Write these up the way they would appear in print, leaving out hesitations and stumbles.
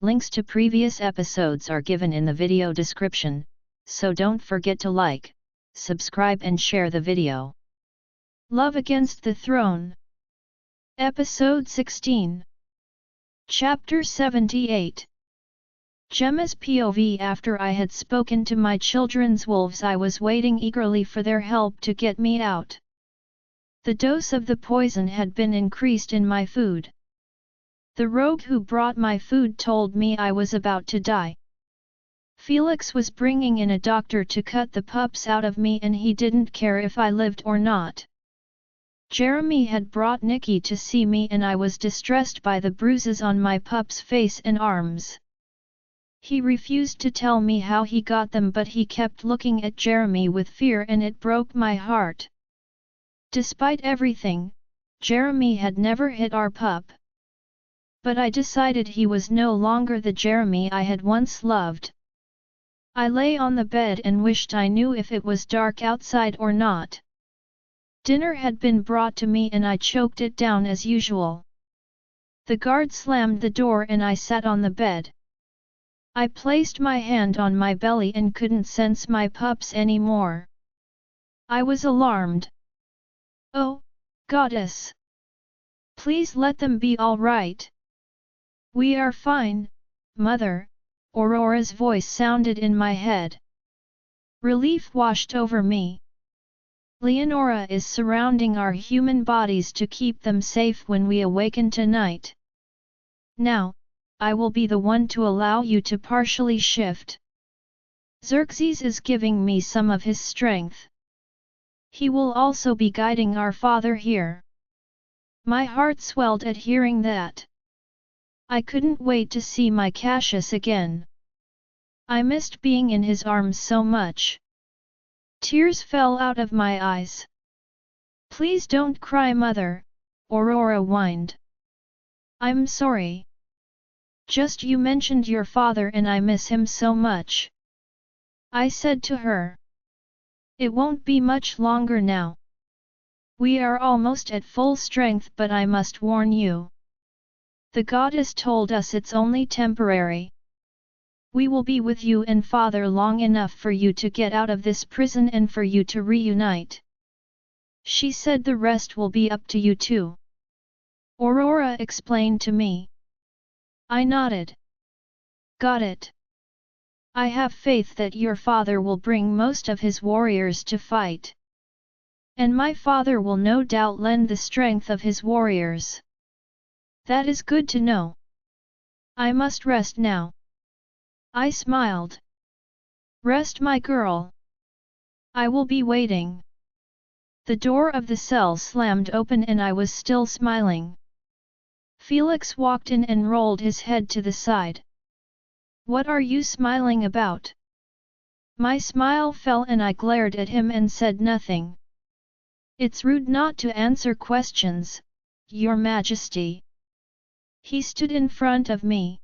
Links to previous episodes are given in the video description, so don't forget to like, subscribe and share the video. Love Against the Throne. Episode 16. Chapter 78. Gemma's POV. After I had spoken to my children's wolves, I was waiting eagerly for their help to get me out. The dose of the poison had been increased in my food. The rogue who brought my food told me I was about to die. Felix was bringing in a doctor to cut the pups out of me, and he didn't care if I lived or not. Jeremy had brought Nikki to see me, and I was distressed by the bruises on my pup's face and arms. He refused to tell me how he got them, but he kept looking at Jeremy with fear, and it broke my heart. Despite everything, Jeremy had never hit our pup. But I decided he was no longer the Jeremy I had once loved. I lay on the bed and wished I knew if it was dark outside or not. Dinner had been brought to me and I choked it down as usual. The guard slammed the door and I sat on the bed. I placed my hand on my belly and couldn't sense my pups anymore. I was alarmed. Oh, goddess! Please let them be all right. We are fine, Mother, Aurora's voice sounded in my head. Relief washed over me. Leonora is surrounding our human bodies to keep them safe when we awaken tonight. Now, I will be the one to allow you to partially shift. Xerxes is giving me some of his strength. He will also be guiding our father here. My heart swelled at hearing that. I couldn't wait to see my Cassius again. I missed being in his arms so much. Tears fell out of my eyes. Please don't cry, Mother, Aurora whined. I'm sorry. Just you mentioned your father and I miss him so much. I said to her. It won't be much longer now. We are almost at full strength, but I must warn you. The goddess told us it's only temporary. We will be with you and father long enough for you to get out of this prison and for you to reunite. She said the rest will be up to you too. Aurora explained to me. I nodded. Got it. I have faith that your father will bring most of his warriors to fight. And my father will no doubt lend the strength of his warriors. That is good to know. I must rest now. I smiled. Rest, my girl. I will be waiting. The door of the cell slammed open and I was still smiling. Felix walked in and rolled his head to the side. What are you smiling about? My smile fell and I glared at him and said nothing. It's rude not to answer questions, Your Majesty. He stood in front of me.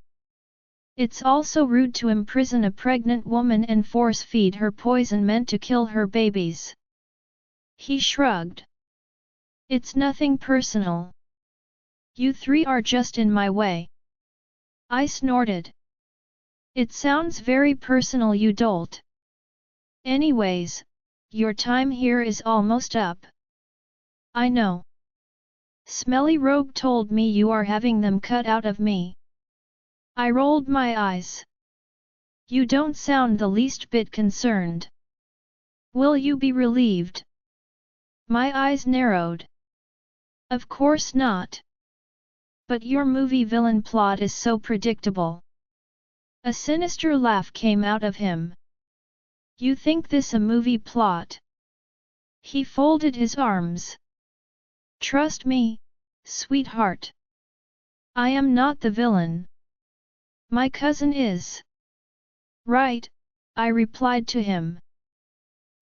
It's also rude to imprison a pregnant woman and force-feed her poison meant to kill her babies. He shrugged. It's nothing personal. You three are just in my way. I snorted. It sounds very personal, you dolt. Anyways, your time here is almost up. I know. Smelly rogue told me you are having them cut out of me. I rolled my eyes. You don't sound the least bit concerned. Will you be relieved? My eyes narrowed. Of course not. But your movie villain plot is so predictable. A sinister laugh came out of him. You think this a movie plot? He folded his arms. Trust me, sweetheart. I am not the villain. My cousin is. Right, I replied to him.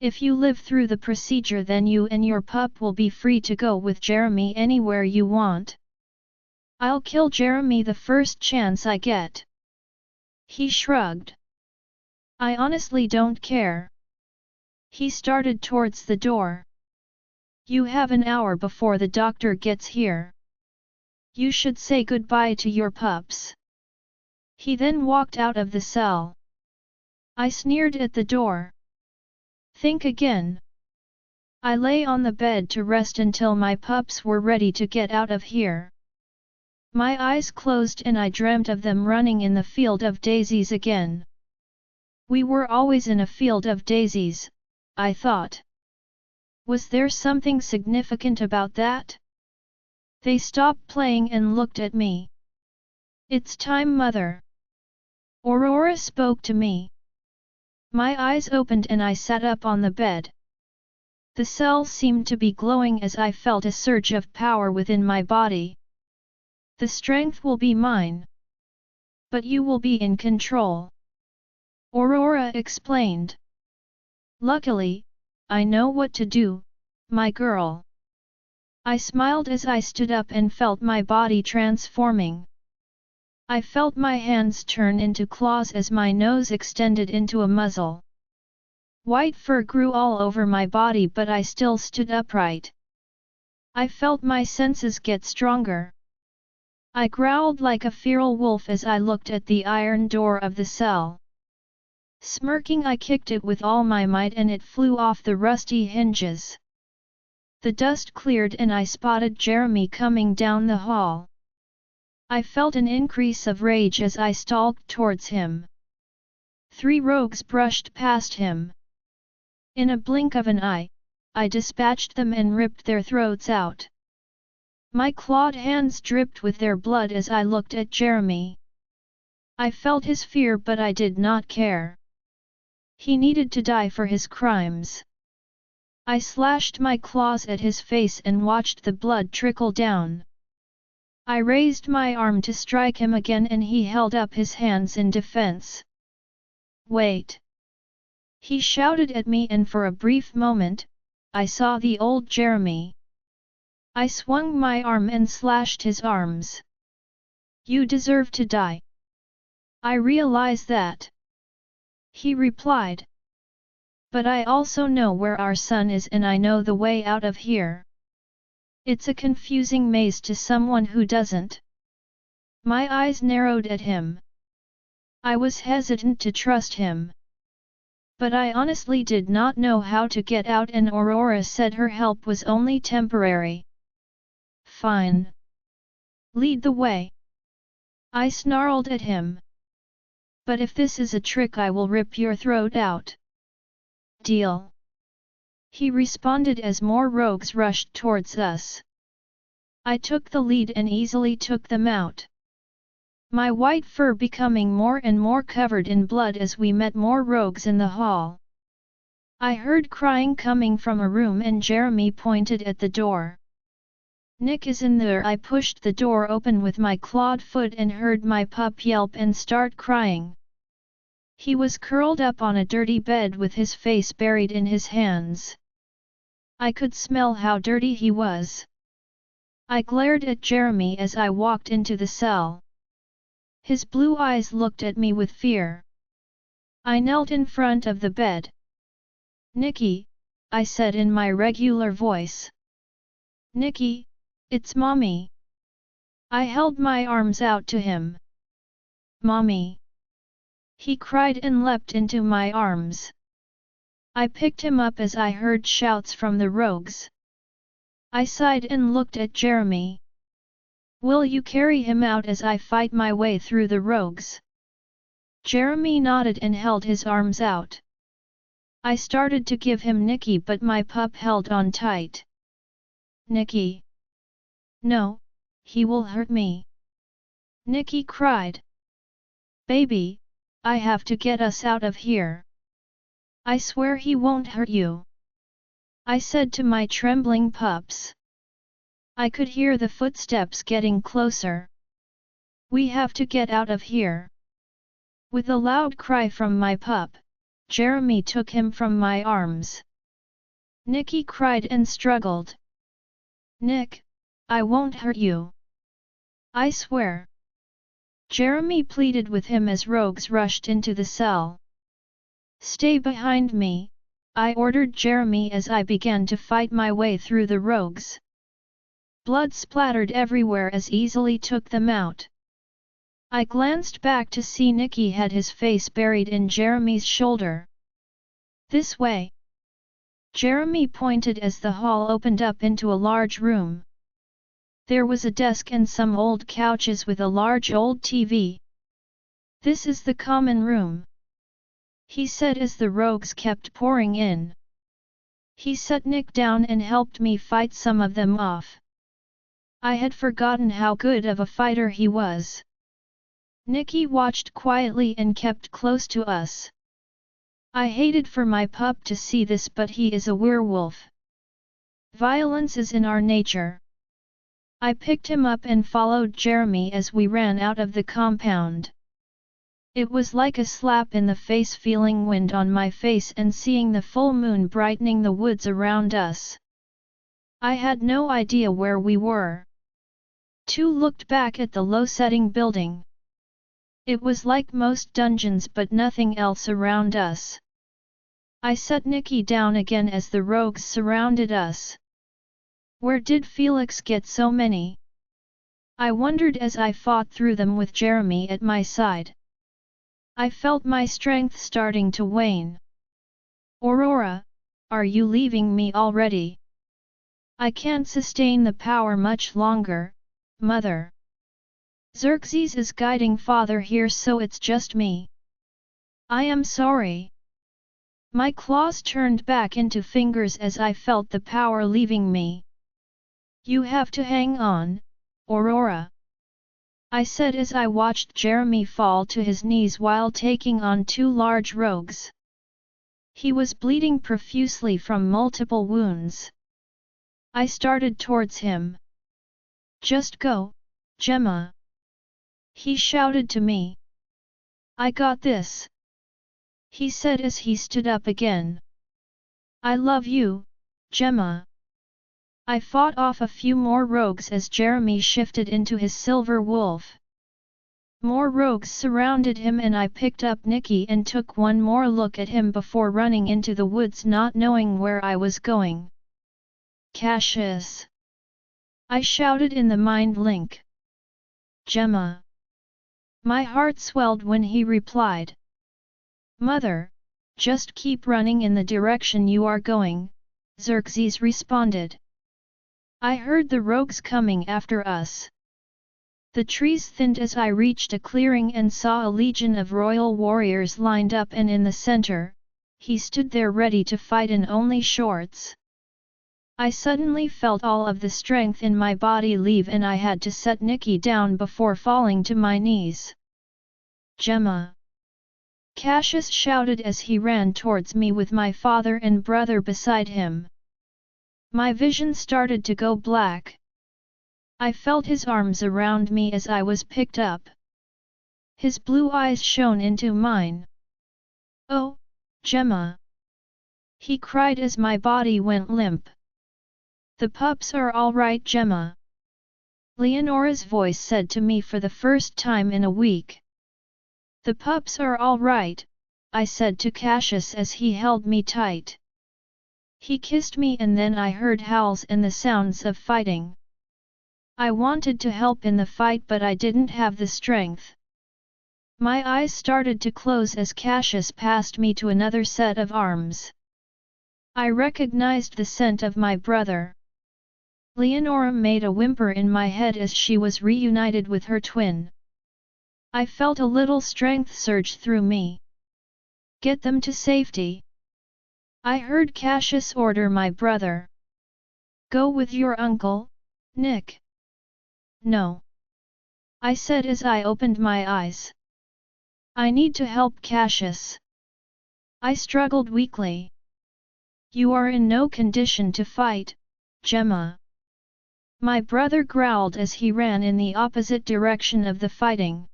If you live through the procedure, then you and your pup will be free to go with Jeremy anywhere you want. I'll kill Jeremy the first chance I get. He shrugged. I honestly don't care. He started towards the door. You have an hour before the doctor gets here. You should say goodbye to your pups. He then walked out of the cell. I sneered at the door. Think again. I lay on the bed to rest until my pups were ready to get out of here. My eyes closed and I dreamt of them running in the field of daisies again. We were always in a field of daisies, I thought. Was there something significant about that? They stopped playing and looked at me. It's time, Mother. Aurora spoke to me. My eyes opened and I sat up on the bed. The cell seemed to be glowing as I felt a surge of power within my body. The strength will be mine. But you will be in control. Aurora explained. Luckily, I know what to do, my girl. I smiled as I stood up and felt my body transforming. I felt my hands turn into claws as my nose extended into a muzzle. White fur grew all over my body but I still stood upright. I felt my senses get stronger. I growled like a feral wolf as I looked at the iron door of the cell. Smirking, I kicked it with all my might and it flew off the rusty hinges. The dust cleared and I spotted Jeremy coming down the hall. I felt an increase of rage as I stalked towards him. 3 rogues brushed past him. In a blink of an eye, I dispatched them and ripped their throats out. My clawed hands dripped with their blood as I looked at Jeremy. I felt his fear but I did not care. He needed to die for his crimes. I slashed my claws at his face and watched the blood trickle down. I raised my arm to strike him again and he held up his hands in defense. Wait! He shouted at me and for a brief moment, I saw the old Jeremy. I swung my arm and slashed his arms. You deserve to die. I realize that. He replied. But I also know where our son is and I know the way out of here. It's a confusing maze to someone who doesn't. My eyes narrowed at him. I was hesitant to trust him. But I honestly did not know how to get out and Aurora said her help was only temporary. Fine. Lead the way. I snarled at him. But if this is a trick I will rip your throat out. Deal. He responded as more rogues rushed towards us. I took the lead and easily took them out. My white fur becoming more and more covered in blood as we met more rogues in the hall. I heard crying coming from a room and Jeremy pointed at the door. Nick is in there. I pushed the door open with my clawed foot and heard my pup yelp and start crying. He was curled up on a dirty bed with his face buried in his hands. I could smell how dirty he was. I glared at Jeremy as I walked into the cell. His blue eyes looked at me with fear. I knelt in front of the bed. Nicky, I said in my regular voice. Nicky, it's Mommy. I held my arms out to him. Mommy. He cried and leapt into my arms. I picked him up as I heard shouts from the rogues. I sighed and looked at Jeremy. Will you carry him out as I fight my way through the rogues? Jeremy nodded and held his arms out. I started to give him Nicky but my pup held on tight. Nicky. No, he will hurt me. Nicky cried. Baby, I have to get us out of here. I swear he won't hurt you. I said to my trembling pups. I could hear the footsteps getting closer. We have to get out of here. With a loud cry from my pup, Jeremy took him from my arms. Nicky cried and struggled. Nick, I won't hurt you. I swear. Jeremy pleaded with him as rogues rushed into the cell. Stay behind me, I ordered Jeremy as I began to fight my way through the rogues. Blood splattered everywhere as easily took them out. I glanced back to see Nicky had his face buried in Jeremy's shoulder. This way. Jeremy pointed as the hall opened up into a large room. There was a desk and some old couches with a large old TV. This is the common room, he said as the rogues kept pouring in. He set Nick down and helped me fight some of them off. I had forgotten how good of a fighter he was. Nicky watched quietly and kept close to us. I hated for my pup to see this, but he is a werewolf. Violence is in our nature. I picked him up and followed Jeremy as we ran out of the compound. It was like a slap in the face feeling wind on my face and seeing the full moon brightening the woods around us. I had no idea where we were. Two looked back at the low-setting building. It was like most dungeons but nothing else around us. I set Nicky down again as the rogues surrounded us. Where did Felix get so many? I wondered as I fought through them with Jeremy at my side. I felt my strength starting to wane. Aurora, are you leaving me already? I can't sustain the power much longer, Mother. Xerxes is guiding Father here, so it's just me. I am sorry. My claws turned back into fingers as I felt the power leaving me. You have to hang on, Aurora, I said as I watched Jeremy fall to his knees while taking on two large rogues. He was bleeding profusely from multiple wounds. I started towards him. Just go, Gemma, he shouted to me. I got this, he said as he stood up again. I love you, Gemma. I fought off a few more rogues as Jeremy shifted into his silver wolf. More rogues surrounded him and I picked up Nicky and took one more look at him before running into the woods, not knowing where I was going. Cassius, I shouted in the mind link. Gemma. My heart swelled when he replied. Mother, just keep running in the direction you are going, Xerxes responded. I heard the rogues coming after us. The trees thinned as I reached a clearing and saw a legion of royal warriors lined up, and in the center, he stood there ready to fight in only shorts. I suddenly felt all of the strength in my body leave and I had to set Nicky down before falling to my knees. Gemma. Cassius shouted as he ran towards me with my father and brother beside him. My vision started to go black. I felt his arms around me as I was picked up. His blue eyes shone into mine. Oh, Gemma! He cried as my body went limp. The pups are all right, Gemma, Leonora's voice said to me for the first time in a week. The pups are all right, I said to Cassius as he held me tight. He kissed me and then I heard howls and the sounds of fighting. I wanted to help in the fight but I didn't have the strength. My eyes started to close as Cassius passed me to another set of arms. I recognized the scent of my brother. Leonora made a whimper in my head as she was reunited with her twin. I felt a little strength surge through me. Get them to safety, I heard Cassius order my brother. Go with your uncle, Nick. No, I said as I opened my eyes. I need to help Cassius. I struggled weakly. You are in no condition to fight, Gemma. My brother growled as he ran in the opposite direction of the fighting.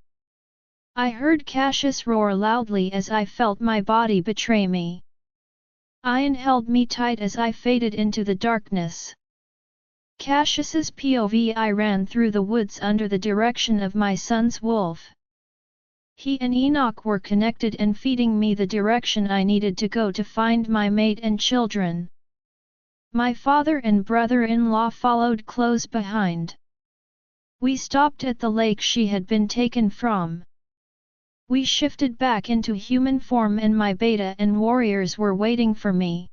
I heard Cassius roar loudly as I felt my body betray me. Ian held me tight as I faded into the darkness. Cassius's POV. I ran through the woods under the direction of my son's wolf. He and Enoch were connected and feeding me the direction I needed to go to find my mate and children. My father and brother-in-law followed close behind. We stopped at the lake she had been taken from. We shifted back into human form and my beta and warriors were waiting for me.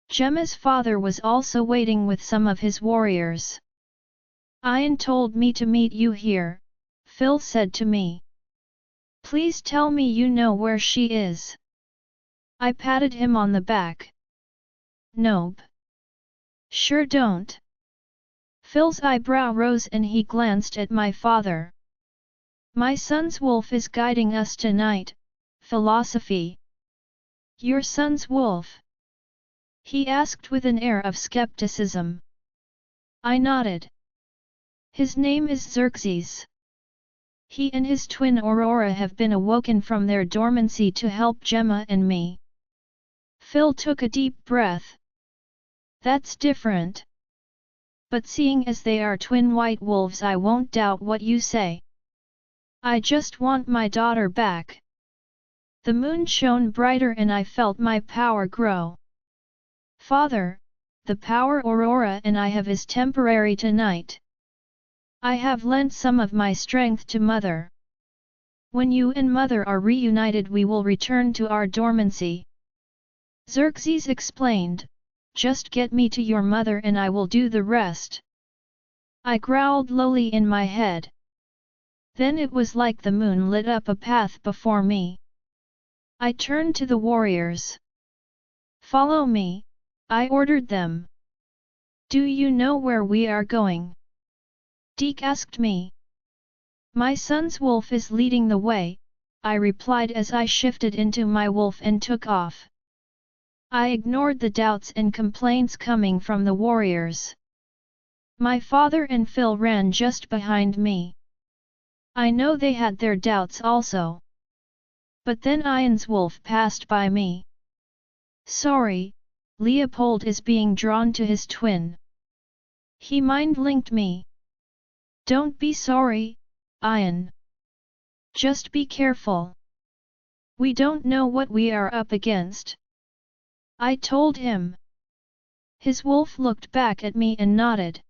Gemma's father was also waiting with some of his warriors. Ian told me to meet you here, Phil said to me. Please tell me you know where she is. I patted him on the back. Nope. Sure don't. Phil's eyebrow rose and he glanced at my father. My son's wolf is guiding us tonight, philosophy. Your son's wolf? He asked with an air of skepticism. I nodded. His name is Xerxes. He and his twin Aurora have been awoken from their dormancy to help Gemma and me. Phil took a deep breath. That's different. But seeing as they are twin white wolves, I won't doubt what you say. I just want my daughter back. The moon shone brighter and I felt my power grow. Father, the power Aurora and I have is temporary tonight. I have lent some of my strength to Mother. When you and Mother are reunited we will return to our dormancy. Xerxes explained, just get me to your mother and I will do the rest. I growled lowly in my head. Then it was like the moon lit up a path before me. I turned to the warriors. Follow me, I ordered them. Do you know where we are going? Deke asked me. My son's wolf is leading the way, I replied as I shifted into my wolf and took off. I ignored the doubts and complaints coming from the warriors. My father and Phil ran just behind me. I know they had their doubts also. But then Ian's wolf passed by me. Sorry, Leopold is being drawn to his twin. He mind-linked me. Don't be sorry, Ian. Just be careful. We don't know what we are up against. I told him. His wolf looked back at me and nodded.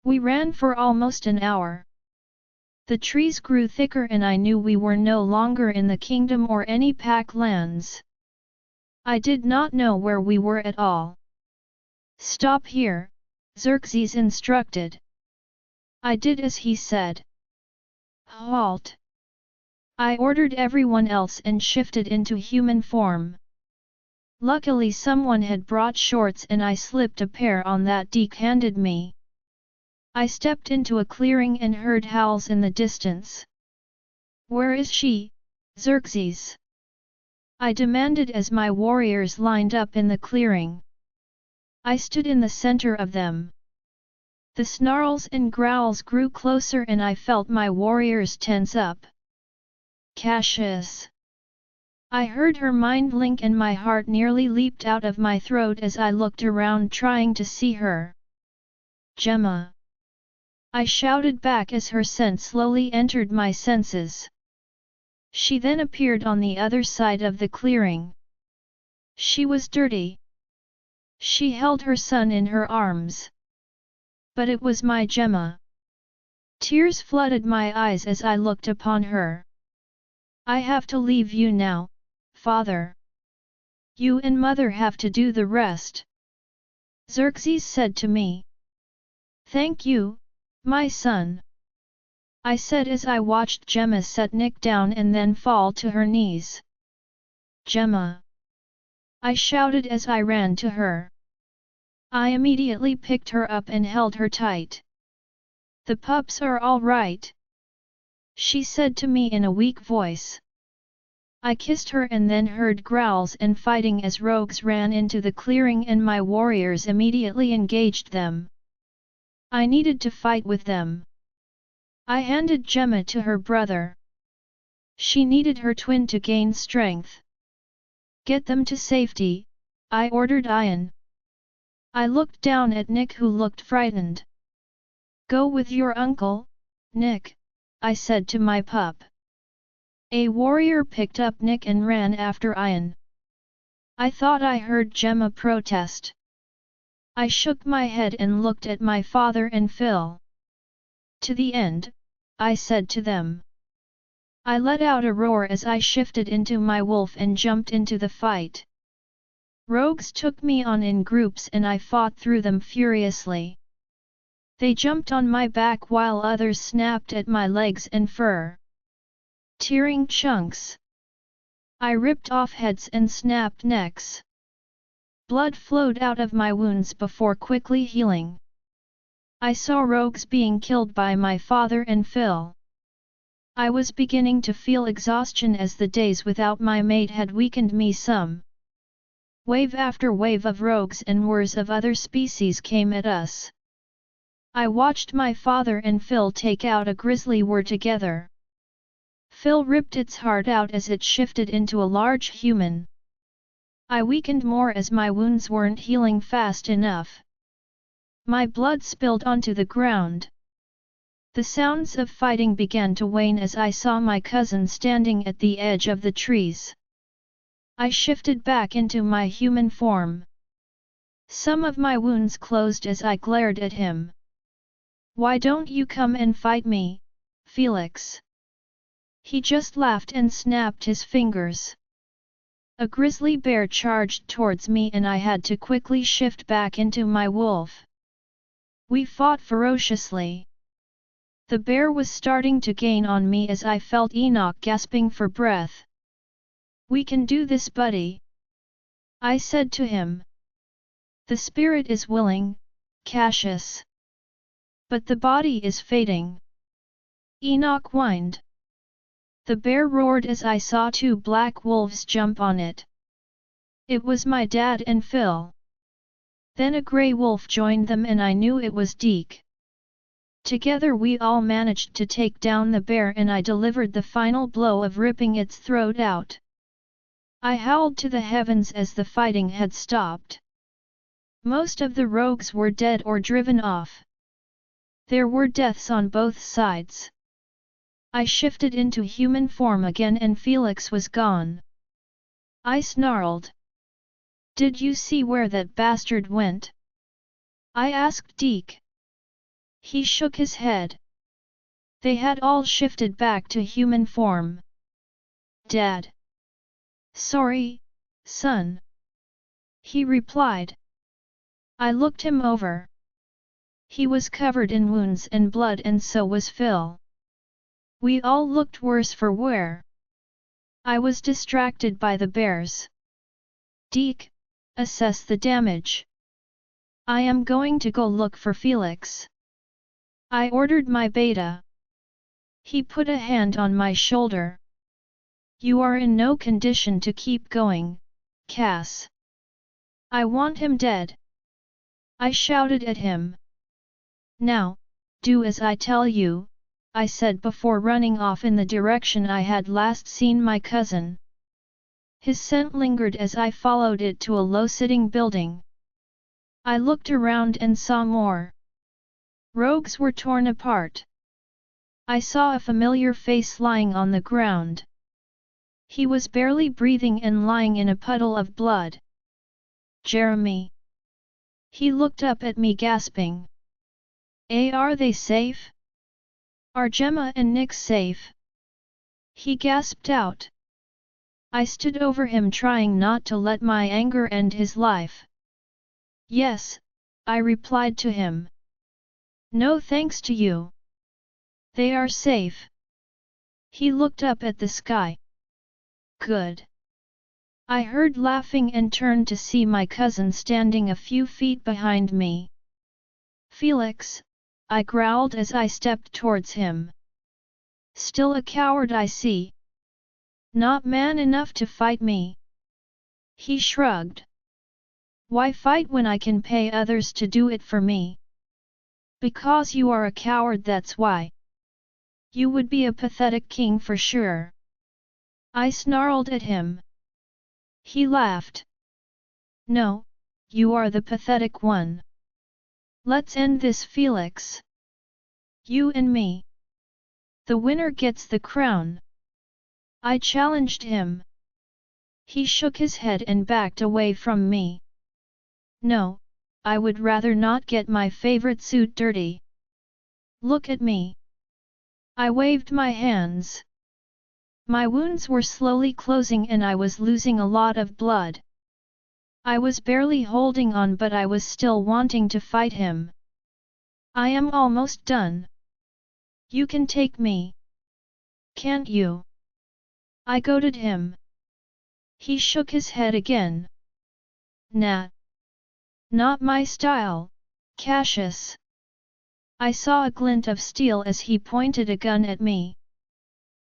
We ran for almost an hour. The trees grew thicker and I knew we were no longer in the kingdom or any pack lands. I did not know where we were at all. Stop here, Xerxes instructed. I did as he said. Halt! I ordered everyone else and shifted into human form. Luckily someone had brought shorts and I slipped a pair on that Deke handed me. I stepped into a clearing and heard howls in the distance. Where is she, Xerxes? I demanded as my warriors lined up in the clearing. I stood in the center of them. The snarls and growls grew closer and I felt my warriors tense up. Cassius! I heard her mind link and my heart nearly leaped out of my throat as I looked around trying to see her. Gemma! I shouted back as her scent slowly entered my senses. She then appeared on the other side of the clearing. She was dirty. She held her son in her arms. But it was my Gemma. Tears flooded my eyes as I looked upon her. I have to leave you now, Father. You and Mother have to do the rest. Xerxes said to me. Thank you, my son. I said as I watched Gemma set Nick down and then fall to her knees. Gemma! I shouted as I ran to her. I immediately picked her up and held her tight. The pups are all right, she said to me in a weak voice. I kissed her and then heard growls and fighting as rogues ran into the clearing and my warriors immediately engaged them. I needed to fight with them. I handed Gemma to her brother. She needed her twin to gain strength. Get them to safety, I ordered Ian. I looked down at Nick who looked frightened. Go with your uncle, Nick, I said to my pup. A warrior picked up Nick and ran after Ian. I thought I heard Gemma protest. I shook my head and looked at my father and Phil. To the end, I said to them. I let out a roar as I shifted into my wolf and jumped into the fight. Rogues took me on in groups and I fought through them furiously. They jumped on my back while others snapped at my legs and fur, tearing chunks. I ripped off heads and snapped necks. Blood flowed out of my wounds before quickly healing. I saw rogues being killed by my father and Phil. I was beginning to feel exhaustion as the days without my mate had weakened me some. Wave after wave of rogues and wars of other species came at us. I watched my father and Phil take out a grisly war together. Phil ripped its heart out as it shifted into a large human. I weakened more as my wounds weren't healing fast enough. My blood spilled onto the ground. The sounds of fighting began to wane as I saw my cousin standing at the edge of the trees. I shifted back into my human form. Some of my wounds closed as I glared at him. Why don't you come and fight me, Felix? He just laughed and snapped his fingers. A grizzly bear charged towards me and I had to quickly shift back into my wolf. We fought ferociously. The bear was starting to gain on me as I felt Enoch gasping for breath. We can do this, buddy, I said to him. The spirit is willing, Cassius, but the body is fading. Enoch whined. The bear roared as I saw two black wolves jump on it. It was my dad and Phil. Then a grey wolf joined them and I knew it was Deke. Together we all managed to take down the bear and I delivered the final blow of ripping its throat out. I howled to the heavens as the fighting had stopped. Most of the rogues were dead or driven off. There were deaths on both sides. I shifted into human form again and Felix was gone. I snarled. Did you see where that bastard went? I asked Deke. He shook his head. They had all shifted back to human form. Dad. Sorry, son. He replied. I looked him over. He was covered in wounds and blood and so was Phil. We all looked worse for wear. I was distracted by the bears. Deke, assess the damage. I am going to go look for Felix. I ordered my beta. He put a hand on my shoulder. You are in no condition to keep going, Cass. I want him dead. I shouted at him. Now, do as I tell you, I said before running off in the direction I had last seen my cousin. His scent lingered as I followed it to a low-sitting building. I looked around and saw more. Rogues were torn apart. I saw a familiar face lying on the ground. He was barely breathing and lying in a puddle of blood. Jeremy. He looked up at me gasping. Are they safe? Are Gemma and Nick safe? He gasped out. I stood over him trying not to let my anger end his life. Yes, I replied to him. No thanks to you. They are safe. He looked up at the sky. Good. I heard laughing and turned to see my cousin standing a few feet behind me. Felix, I growled as I stepped towards him. Still a coward, I see. Not man enough to fight me. He shrugged. Why fight when I can pay others to do it for me? Because you are a coward, that's why. You would be a pathetic king for sure. I snarled at him. He laughed. No, you are the pathetic one. Let's end this, Felix. You and me. The winner gets the crown. I challenged him. He shook his head and backed away from me. No, I would rather not get my favorite suit dirty. Look at me. I waved my hands. My wounds were slowly closing and I was losing a lot of blood. I was barely holding on, but I was still wanting to fight him. I am almost done. You can take me. Can't you? I goaded him. He shook his head again. Nah. Not my style, Cassius. I saw a glint of steel as he pointed a gun at me.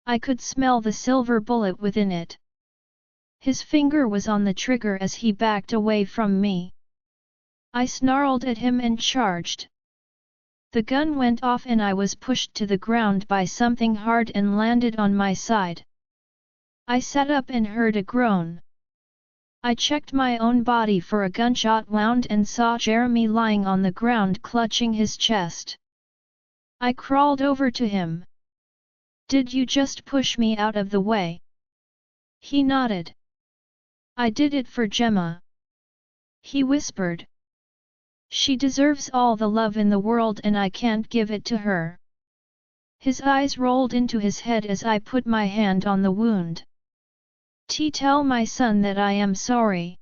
I could smell the silver bullet within it. His finger was on the trigger as he backed away from me. I snarled at him and charged. The gun went off and I was pushed to the ground by something hard and landed on my side. I sat up and heard a groan. I checked my own body for a gunshot wound and saw Jeremy lying on the ground clutching his chest. I crawled over to him. Did you just push me out of the way? He nodded. I did it for Gemma. He whispered. She deserves all the love in the world and I can't give it to her. His eyes rolled into his head as I put my hand on the wound. Tell my son that I am sorry.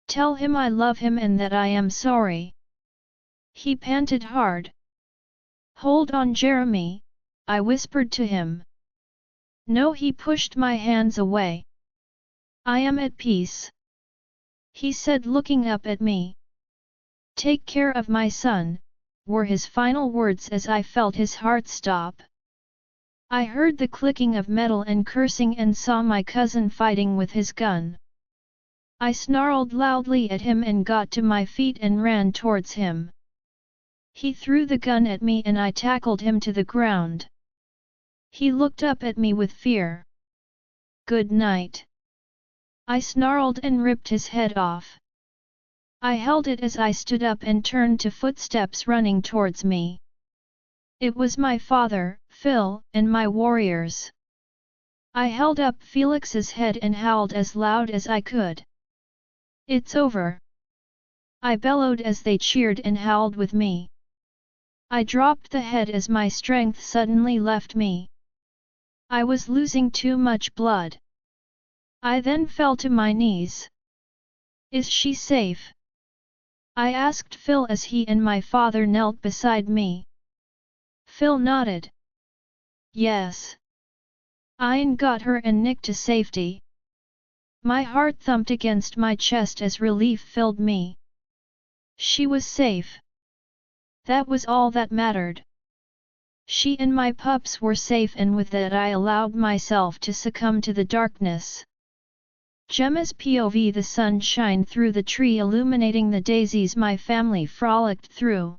Tell him I love him and that I am sorry. He panted hard. Hold on, Jeremy, I whispered to him. No, he pushed my hands away. I am at peace, he said, looking up at me. Take care of my son, were his final words as I felt his heart stop. I heard the clicking of metal and cursing and saw my cousin fighting with his gun. I snarled loudly at him and got to my feet and ran towards him. He threw the gun at me and I tackled him to the ground. He looked up at me with fear. Good night. I snarled and ripped his head off. I held it as I stood up and turned to footsteps running towards me. It was my father, Phil, and my warriors. I held up Felix's head and howled as loud as I could. It's over, I bellowed as they cheered and howled with me. I dropped the head as my strength suddenly left me. I was losing too much blood. I then fell to my knees. Is she safe? I asked Phil as he and my father knelt beside me. Phil nodded. Yes. Ian got her and Nick to safety. My heart thumped against my chest as relief filled me. She was safe. That was all that mattered. She and my pups were safe, and with that I allowed myself to succumb to the darkness. Gemma's POV: the sun shined through the tree, illuminating the daisies my family frolicked through.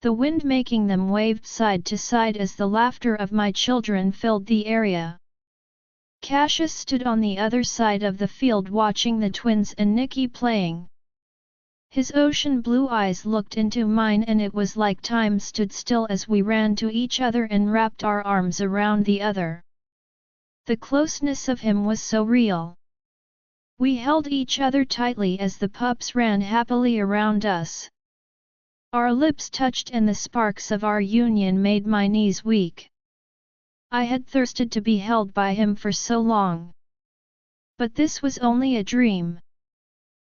The wind making them waved side to side as the laughter of my children filled the area. Cassius stood on the other side of the field watching the twins and Nikki playing. His ocean blue eyes looked into mine and it was like time stood still as we ran to each other and wrapped our arms around the other. The closeness of him was so real. We held each other tightly as the pups ran happily around us. Our lips touched and the sparks of our union made my knees weak. I had thirsted to be held by him for so long. But this was only a dream.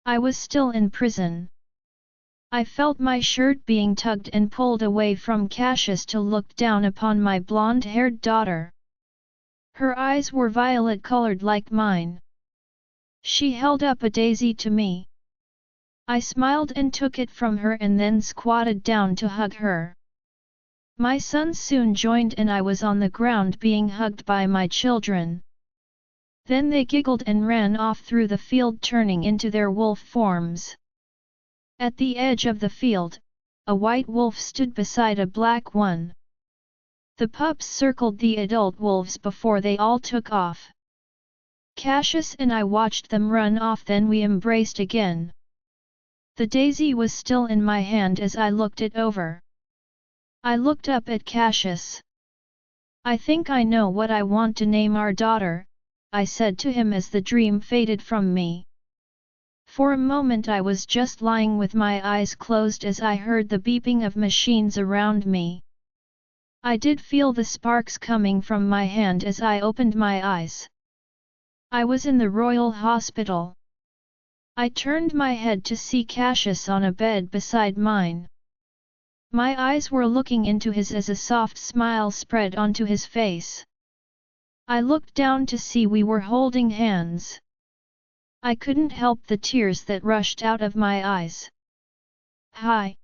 I was still in prison. I felt my shirt being tugged and pulled away from Cassius to look down upon my blonde-haired daughter. Her eyes were violet-colored like mine. She held up a daisy to me. I smiled and took it from her and then squatted down to hug her. My sons soon joined and I was on the ground being hugged by my children. Then they giggled and ran off through the field, turning into their wolf forms. At the edge of the field, a white wolf stood beside a black one. The pups circled the adult wolves before they all took off. Cassius and I watched them run off, then we embraced again. The daisy was still in my hand as I looked it over. I looked up at Cassius. I think I know what I want to name our daughter, I said to him as the dream faded from me. For a moment I was just lying with my eyes closed as I heard the beeping of machines around me. I did feel the sparks coming from my hand as I opened my eyes. I was in the Royal Hospital. I turned my head to see Cassius on a bed beside mine. My eyes were looking into his as a soft smile spread onto his face. I looked down to see we were holding hands. I couldn't help the tears that rushed out of my eyes. "Hi,"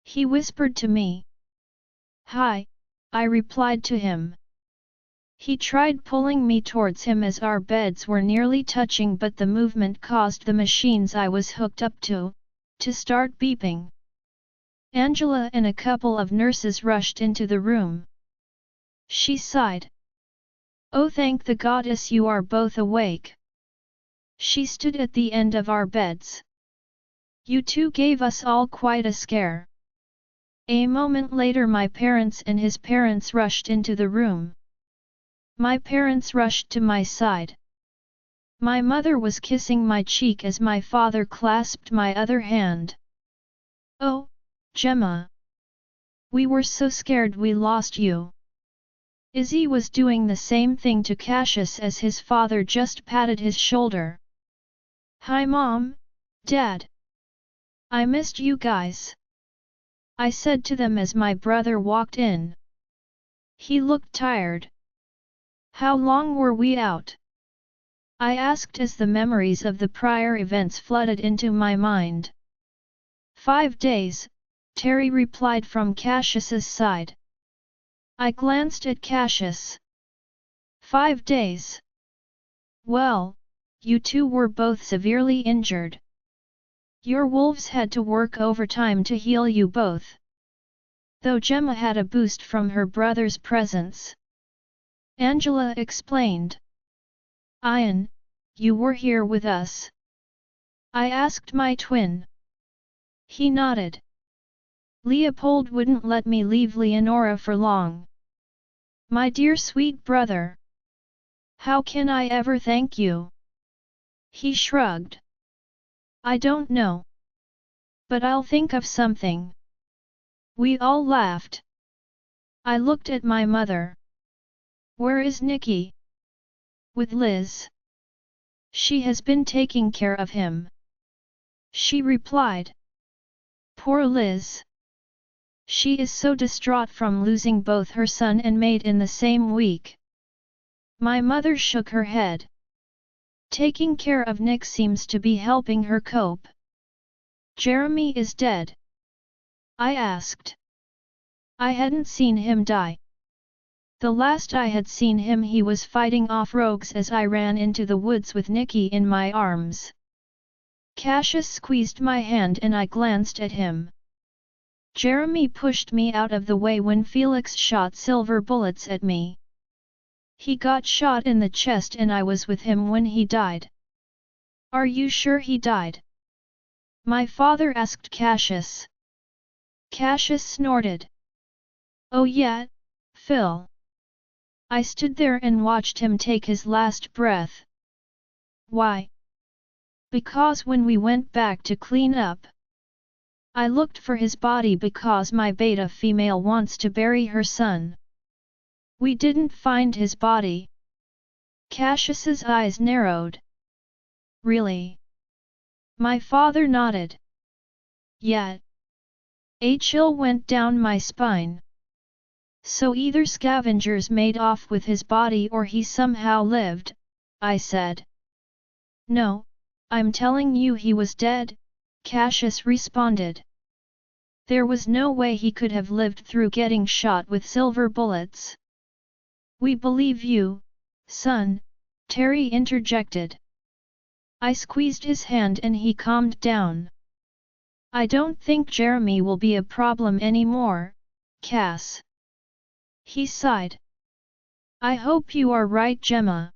he whispered to me. "Hi," I replied to him. He tried pulling me towards him as our beds were nearly touching, but the movement caused the machines I was hooked up to start beeping. Angela and a couple of nurses rushed into the room. She sighed. "Oh, thank the goddess you are both awake." She stood at the end of our beds. "You two gave us all quite a scare." A moment later my parents and his parents rushed into the room. My parents rushed to my side. My mother was kissing my cheek as my father clasped my other hand. "Oh, Gemma. We were so scared we lost you." Izzy was doing the same thing to Cassius as his father just patted his shoulder. "Hi Mom, Dad. I missed you guys," I said to them as my brother walked in. He looked tired. "How long were we out?" I asked as the memories of the prior events flooded into my mind. 5 days, Terry replied from Cassius's side. I glanced at Cassius. 5 days. Well, you two were both severely injured. Your wolves had to work overtime to heal you both. Though Gemma had a boost from her brother's presence. Angela explained. "Ian, you were here with us?" I asked my twin. He nodded. "Leopold wouldn't let me leave Leonora for long." "My dear sweet brother. How can I ever thank you?" He shrugged. "I don't know. But I'll think of something." We all laughed. I looked at my mother. "Where is Nikki?" "With Liz. She has been taking care of him," she replied. "Poor Liz. She is so distraught from losing both her son and maid in the same week." My mother shook her head. "Taking care of Nick seems to be helping her cope." "Jeremy is dead?" I asked. I hadn't seen him die. The last I had seen him he was fighting off rogues as I ran into the woods with Nikki in my arms. Cassius squeezed my hand and I glanced at him. "Jeremy pushed me out of the way when Felix shot silver bullets at me. He got shot in the chest and I was with him when he died." "Are you sure he died?" my father asked Cassius. Cassius snorted. "Oh yeah, Phil." I stood there and watched him take his last breath. "Why?" "Because when we went back to clean up, I looked for his body because my beta female wants to bury her son. We didn't find his body." Cassius's eyes narrowed. "Really?" My father nodded. "Yeah." A chill went down my spine. "So either scavengers made off with his body or he somehow lived," I said. "No, I'm telling you he was dead," Cassius responded. "There was no way he could have lived through getting shot with silver bullets." "We believe you, son," Terry interjected. I squeezed his hand and he calmed down. "I don't think Jeremy will be a problem anymore, Cass." He sighed. "I hope you are right, Gemma."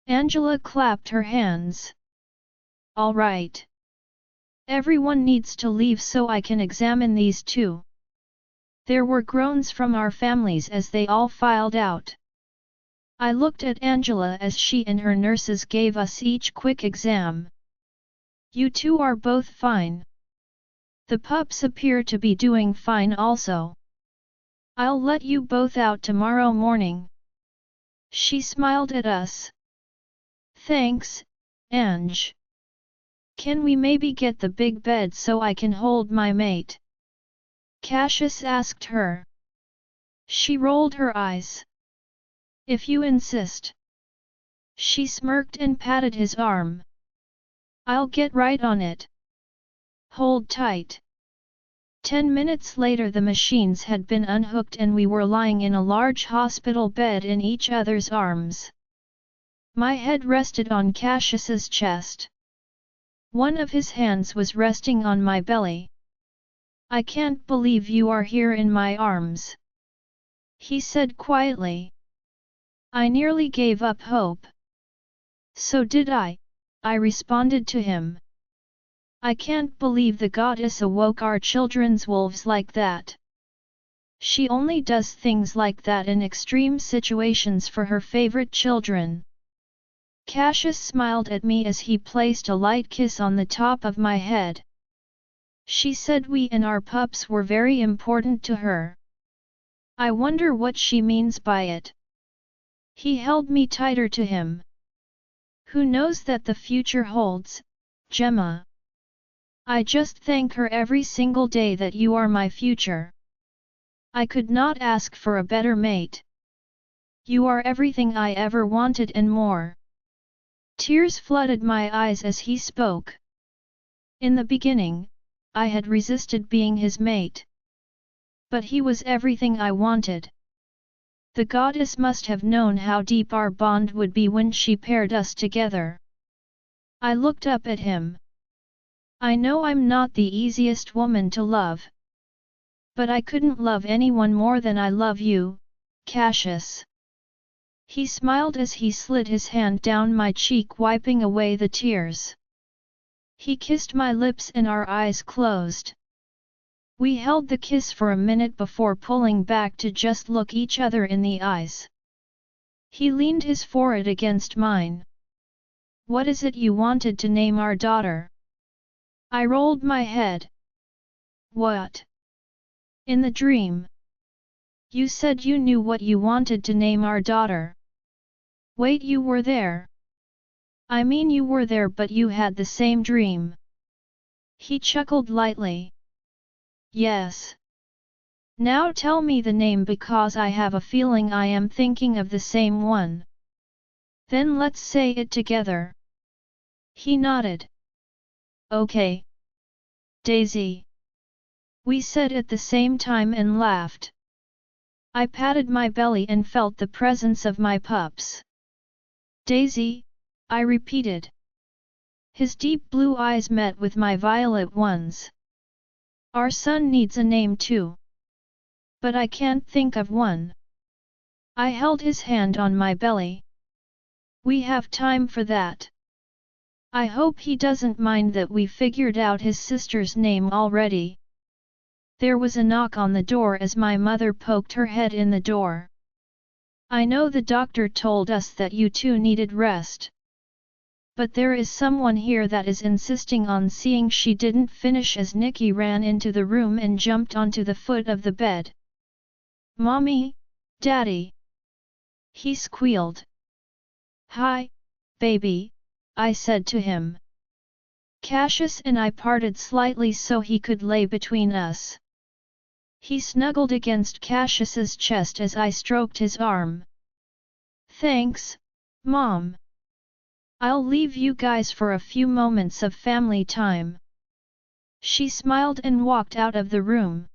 Angela clapped her hands. "All right. Everyone needs to leave so I can examine these two." There were groans from our families as they all filed out. I looked at Angela as she and her nurses gave us each quick exam. "You two are both fine. The pups appear to be doing fine also." I'll let you both out tomorrow morning. She smiled at us. Thanks, Ange. Can we maybe get the big bed so I can hold my mate? Cassius asked her. She rolled her eyes. If you insist. She smirked and patted his arm. I'll get right on it. Hold tight. 10 minutes later the machines had been unhooked and we were lying in a large hospital bed in each other's arms. My head rested on Cassius's chest. One of his hands was resting on my belly. I can't believe you are here in my arms, he said quietly. I nearly gave up hope. So did I responded to him. I can't believe the goddess awoke our children's wolves like that. She only does things like that in extreme situations for her favorite children. Cassius smiled at me as he placed a light kiss on the top of my head. She said we and our pups were very important to her. I wonder what she means by it. He held me tighter to him. Who knows that the future holds, Gemma? I just thank her every single day that you are my future. I could not ask for a better mate. You are everything I ever wanted and more. Tears flooded my eyes as he spoke. In the beginning, I had resisted being his mate. But he was everything I wanted. The goddess must have known how deep our bond would be when she paired us together. I looked up at him. I know I'm not the easiest woman to love. But I couldn't love anyone more than I love you, Cassius. He smiled as he slid his hand down my cheek, wiping away the tears. He kissed my lips and our eyes closed. We held the kiss for a minute before pulling back to just look each other in the eyes. He leaned his forehead against mine. What is it you wanted to name our daughter? I rolled my head. What? In the dream. You said you knew what you wanted to name our daughter. Wait, you were there? I mean you were there but you had the same dream. He chuckled lightly. Yes. Now tell me the name because I have a feeling I am thinking of the same one. Then let's say it together. He nodded. Okay. Daisy. We said at the same time and laughed. I patted my belly and felt the presence of my pups. Daisy, I repeated. His deep blue eyes met with my violet ones. Our son needs a name too. But I can't think of one. I held his hand on my belly. We have time for that. I hope he doesn't mind that we figured out his sister's name already. There was a knock on the door as my mother poked her head in the door. I know the doctor told us that you two needed rest. But there is someone here that is insisting on seeing. She didn't finish as Nikki ran into the room and jumped onto the foot of the bed. Mommy, Daddy. He squealed. Hi, baby, I said to him. Cassius and I parted slightly so he could lay between us. He snuggled against Cassius's chest as I stroked his arm. Thanks, Mom. I'll leave you guys for a few moments of family time. She smiled and walked out of the room.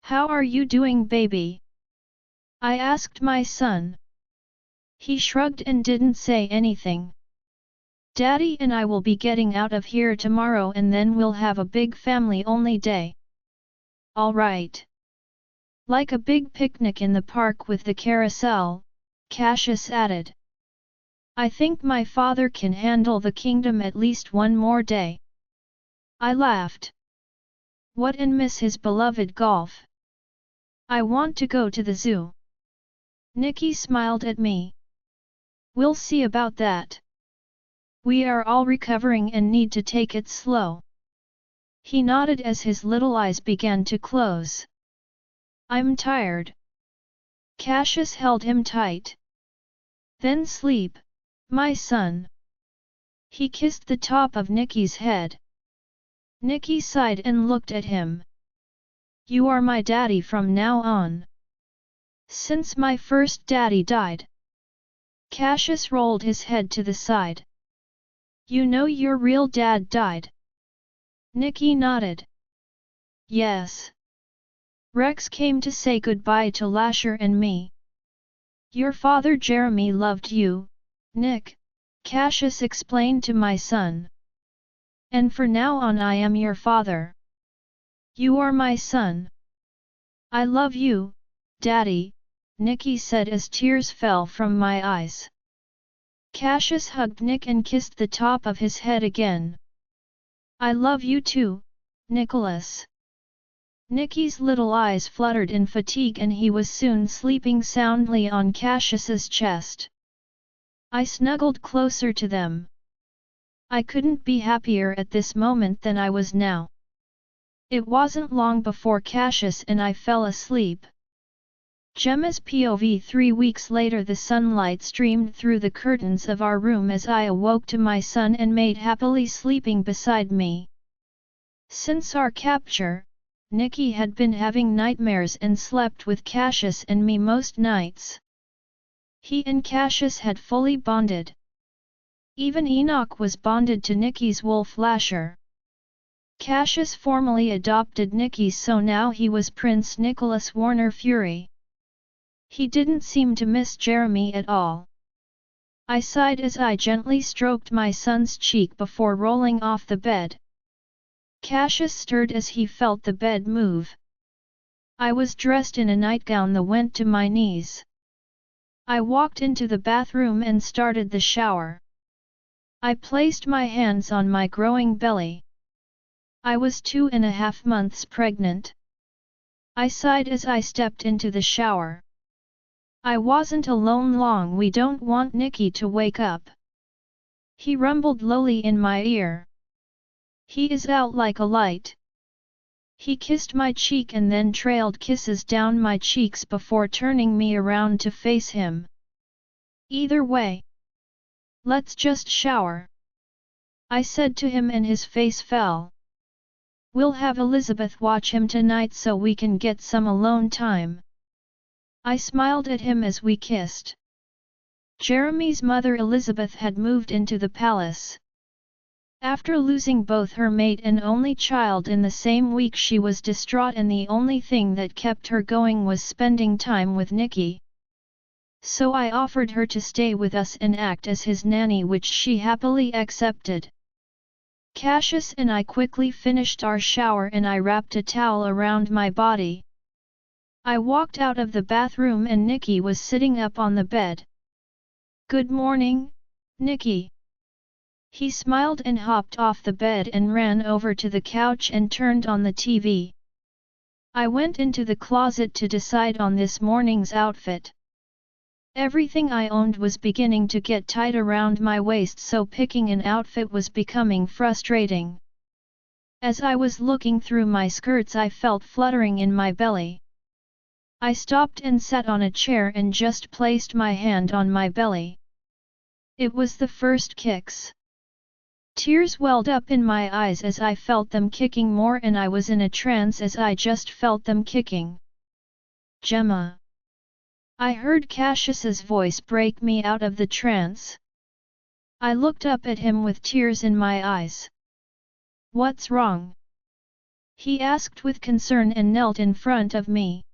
How are you doing, baby? I asked my son. He shrugged and didn't say anything. Daddy and I will be getting out of here tomorrow and then we'll have a big family-only day. All right. Like a big picnic in the park with the carousel, Cassius added. I think my father can handle the kingdom at least one more day. I laughed. What and miss his beloved golf? I want to go to the zoo. Nikki smiled at me. We'll see about that. We are all recovering and need to take it slow. He nodded as his little eyes began to close. I'm tired. Cassius held him tight. Then sleep, my son. He kissed the top of Nicky's head. Nicky sighed and looked at him. You are my daddy from now on. Since my first daddy died. Cassius rolled his head to the side. You know your real dad died? Nicky nodded. Yes. Rex came to say goodbye to Lasher and me. Your father Jeremy loved you, Nick, Cassius explained to my son. And for now on I am your father. You are my son. I love you, Daddy, Nicky said as tears fell from my eyes. Cassius hugged Nick and kissed the top of his head again. I love you too, Nicholas. Nicky's little eyes fluttered in fatigue and he was soon sleeping soundly on Cassius's chest. I snuggled closer to them. I couldn't be happier at this moment than I was now. It wasn't long before Cassius and I fell asleep. Gemma's POV 3 weeks later. The sunlight streamed through the curtains of our room as I awoke to my son and maid happily sleeping beside me. Since our capture, Nicky had been having nightmares and slept with Cassius and me most nights. He and Cassius had fully bonded. Even Enoch was bonded to Nicky's wolf Lasher. Cassius formally adopted Nicky, so now he was Prince Nicholas Warner Fury. He didn't seem to miss Jeremy at all. I sighed as I gently stroked my son's cheek before rolling off the bed. Cassius stirred as he felt the bed move. I was dressed in a nightgown that went to my knees. I walked into the bathroom and started the shower. I placed my hands on my growing belly. I was 2.5 months pregnant. I sighed as I stepped into the shower. I wasn't alone long. We don't want Nicky to wake up. He rumbled lowly in my ear. He is out like a light. He kissed my cheek and then trailed kisses down my cheeks before turning me around to face him. Either way. Let's just shower. I said to him and his face fell. We'll have Elizabeth watch him tonight so we can get some alone time. I smiled at him as we kissed. Jeremy's mother Elizabeth had moved into the palace. After losing both her mate and only child in the same week, she was distraught and the only thing that kept her going was spending time with Nicky. So I offered her to stay with us and act as his nanny, which she happily accepted. Cassius and I quickly finished our shower and I wrapped a towel around my body. I walked out of the bathroom and Nicky was sitting up on the bed. Good morning, Nicky. He smiled and hopped off the bed and ran over to the couch and turned on the TV. I went into the closet to decide on this morning's outfit. Everything I owned was beginning to get tight around my waist, so picking an outfit was becoming frustrating. As I was looking through my skirts, I felt fluttering in my belly. I stopped and sat on a chair and just placed my hand on my belly. It was the first kicks. Tears welled up in my eyes as I felt them kicking more, and I was in a trance as I just felt them kicking. Gemma. I heard Cassius's voice break me out of the trance. I looked up at him with tears in my eyes. What's wrong? He asked with concern and knelt in front of me.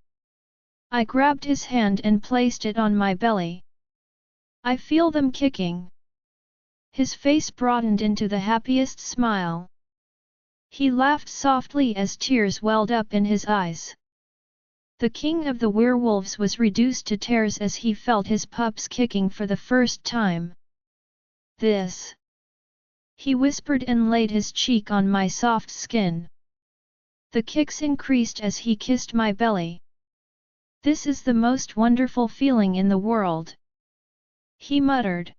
I grabbed his hand and placed it on my belly. I feel them kicking. His face broadened into the happiest smile. He laughed softly as tears welled up in his eyes. The king of the werewolves was reduced to tears as he felt his pups kicking for the first time. This. He whispered and laid his cheek on my soft skin. The kicks increased as he kissed my belly. This is the most wonderful feeling in the world. He muttered.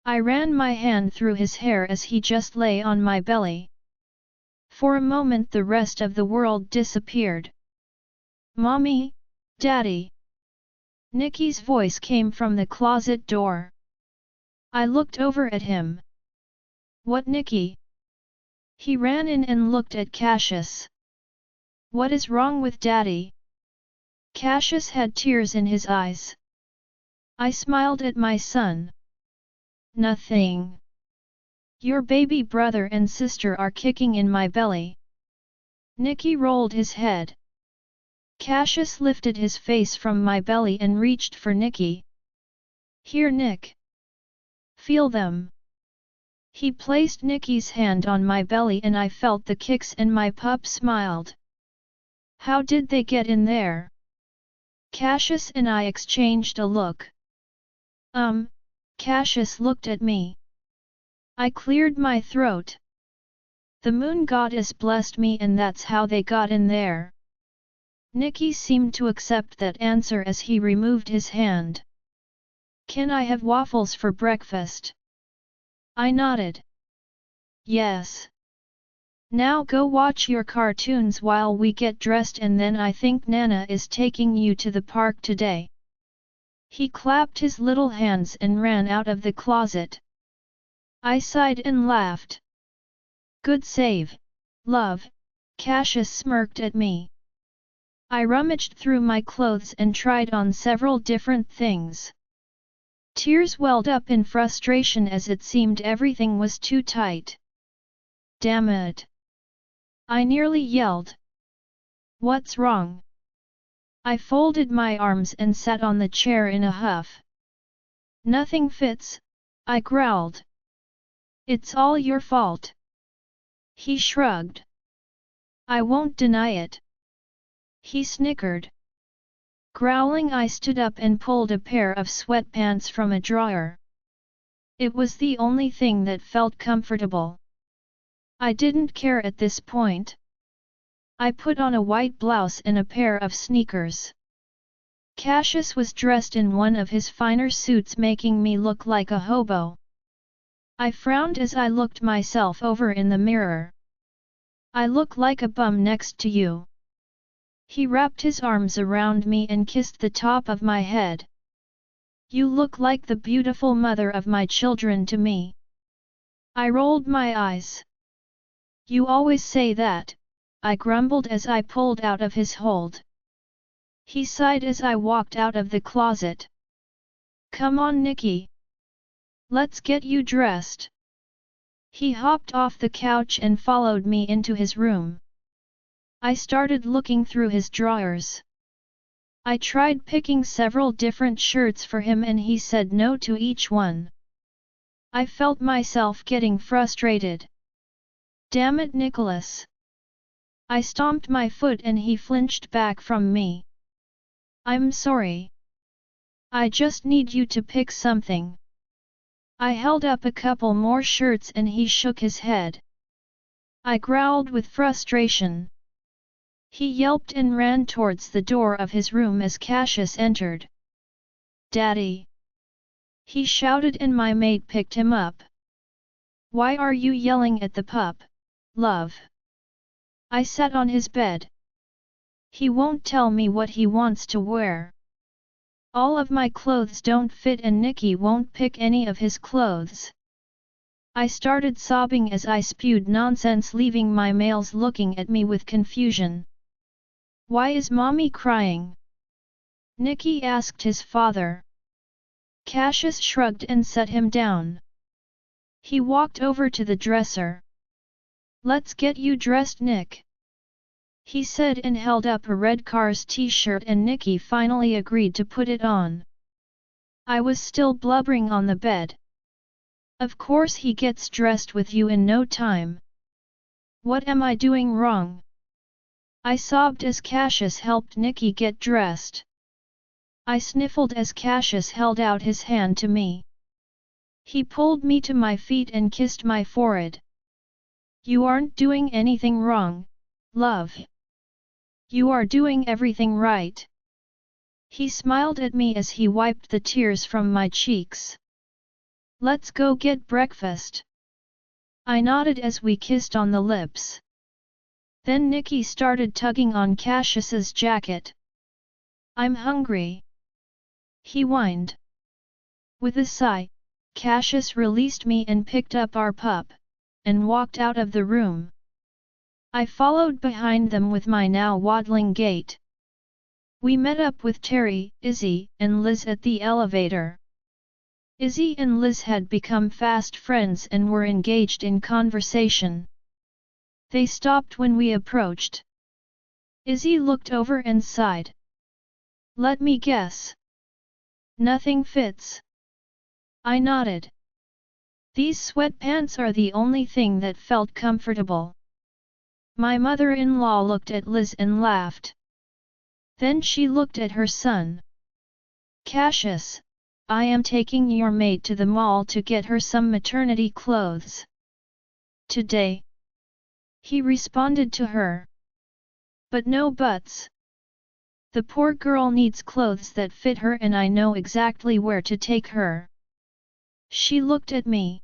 I ran my hand through his hair as he just lay on my belly. For a moment the rest of the world disappeared. Mommy, Daddy. Nicky's voice came from the closet door. I looked over at him. What, Nicky? He ran in and looked at Cassius. What is wrong with Daddy? Cassius had tears in his eyes. I smiled at my son. Nothing. Your baby brother and sister are kicking in my belly. Nicky rolled his head. Cassius lifted his face from my belly and reached for Nicky. Here, Nick. Feel them. He placed Nicky's hand on my belly and I felt the kicks and my pup smiled. How did they get in there? Cassius and I exchanged a look. Cassius looked at me. I cleared my throat. The moon goddess blessed me and that's how they got in there. Nicky seemed to accept that answer as he removed his hand. Can I have waffles for breakfast? I nodded. Yes. Now go watch your cartoons while we get dressed and then I think Nana is taking you to the park today. He clapped his little hands and ran out of the closet. I sighed and laughed. Good save, love, Cassius smirked at me. I rummaged through my clothes and tried on several different things. Tears welled up in frustration as it seemed everything was too tight. Damn it! I nearly yelled. What's wrong? I folded my arms and sat on the chair in a huff. Nothing fits, I growled. It's all your fault. He shrugged. I won't deny it. He snickered. Growling, I stood up and pulled a pair of sweatpants from a drawer. It was the only thing that felt comfortable. I didn't care at this point. I put on a white blouse and a pair of sneakers. Cassius was dressed in one of his finer suits, making me look like a hobo. I frowned as I looked myself over in the mirror. I look like a bum next to you. He wrapped his arms around me and kissed the top of my head. You look like the beautiful mother of my children to me. I rolled my eyes. You always say that, I grumbled as I pulled out of his hold. He sighed as I walked out of the closet. Come on, Nicky. Let's get you dressed. He hopped off the couch and followed me into his room. I started looking through his drawers. I tried picking several different shirts for him and he said no to each one. I felt myself getting frustrated. Damn it, Nicholas. I stomped my foot and he flinched back from me. I'm sorry. I just need you to pick something. I held up a couple more shirts and he shook his head. I growled with frustration. He yelped and ran towards the door of his room as Cassius entered. Daddy! He shouted and my maid picked him up. Why are you yelling at the pup, love? I sat on his bed. He won't tell me what he wants to wear. All of my clothes don't fit and Nicky won't pick any of his clothes. I started sobbing as I spewed nonsense, leaving my males looking at me with confusion. Why is Mommy crying? Nicky asked his father. Cassius shrugged and set him down. He walked over to the dresser. Let's get you dressed, Nick. He said and held up a red Cars t-shirt and Nicky finally agreed to put it on. I was still blubbering on the bed. Of course he gets dressed with you in no time. What am I doing wrong? I sobbed as Cassius helped Nicky get dressed. I sniffled as Cassius held out his hand to me. He pulled me to my feet and kissed my forehead. You aren't doing anything wrong, love. You are doing everything right. He smiled at me as he wiped the tears from my cheeks. Let's go get breakfast. I nodded as we kissed on the lips. Then Nicky started tugging on Cassius's jacket. I'm hungry, he whined. With a sigh, Cassius released me and picked up our pup, and walked out of the room. I followed behind them with my now waddling gait. We met up with Terry, Izzy, and Liz at the elevator. Izzy and Liz had become fast friends and were engaged in conversation. They stopped when we approached. Izzy looked over and sighed. Let me guess. Nothing fits. I nodded. These sweatpants are the only thing that felt comfortable. My mother-in-law looked at Liz and laughed. Then she looked at her son. Cassius, I am taking your maid to the mall to get her some maternity clothes. Today? He responded to her. But no buts. The poor girl needs clothes that fit her and I know exactly where to take her. She looked at me.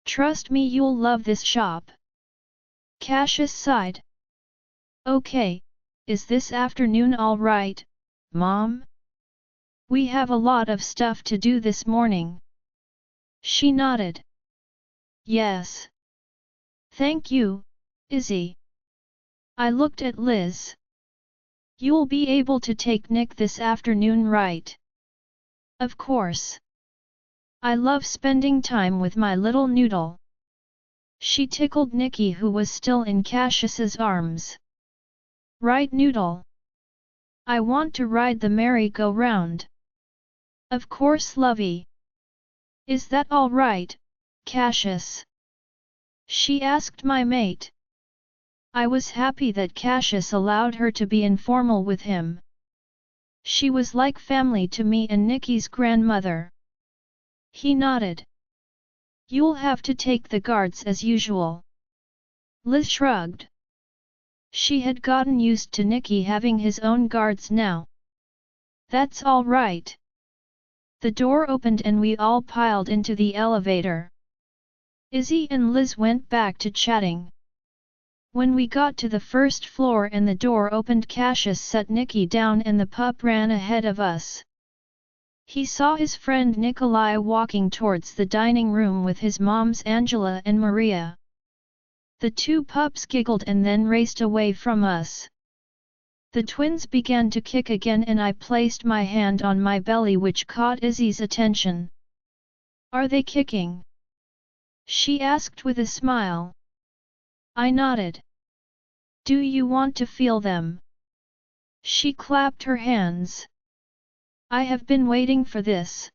Trust me, you'll love this shop. Cassius sighed. Okay, is this afternoon all right, Mom? We have a lot of stuff to do this morning. She nodded. Yes. Thank you, Izzy. I looked at Liz. You'll be able to take Nick this afternoon, right? Of course. I love spending time with my little noodle. She tickled Nicky, who was still in Cassius's arms. Right, Noodle? I want to ride the merry-go-round. Of course, lovey. Is that all right, Cassius? She asked my mate. I was happy that Cassius allowed her to be informal with him. She was like family to me and Nicky's grandmother. He nodded. You'll have to take the guards as usual. Liz shrugged. She had gotten used to Nicky having his own guards now. That's all right. The door opened and we all piled into the elevator. Izzy and Liz went back to chatting. When we got to the first floor and the door opened, Cassius set Nicky down and the pup ran ahead of us. He saw his friend Nikolai walking towards the dining room with his moms Angela and Maria. The two pups giggled and then raced away from us. The twins began to kick again and I placed my hand on my belly, which caught Izzy's attention. Are they kicking? She asked with a smile. I nodded. Do you want to feel them? She clapped her hands. I have been waiting for this.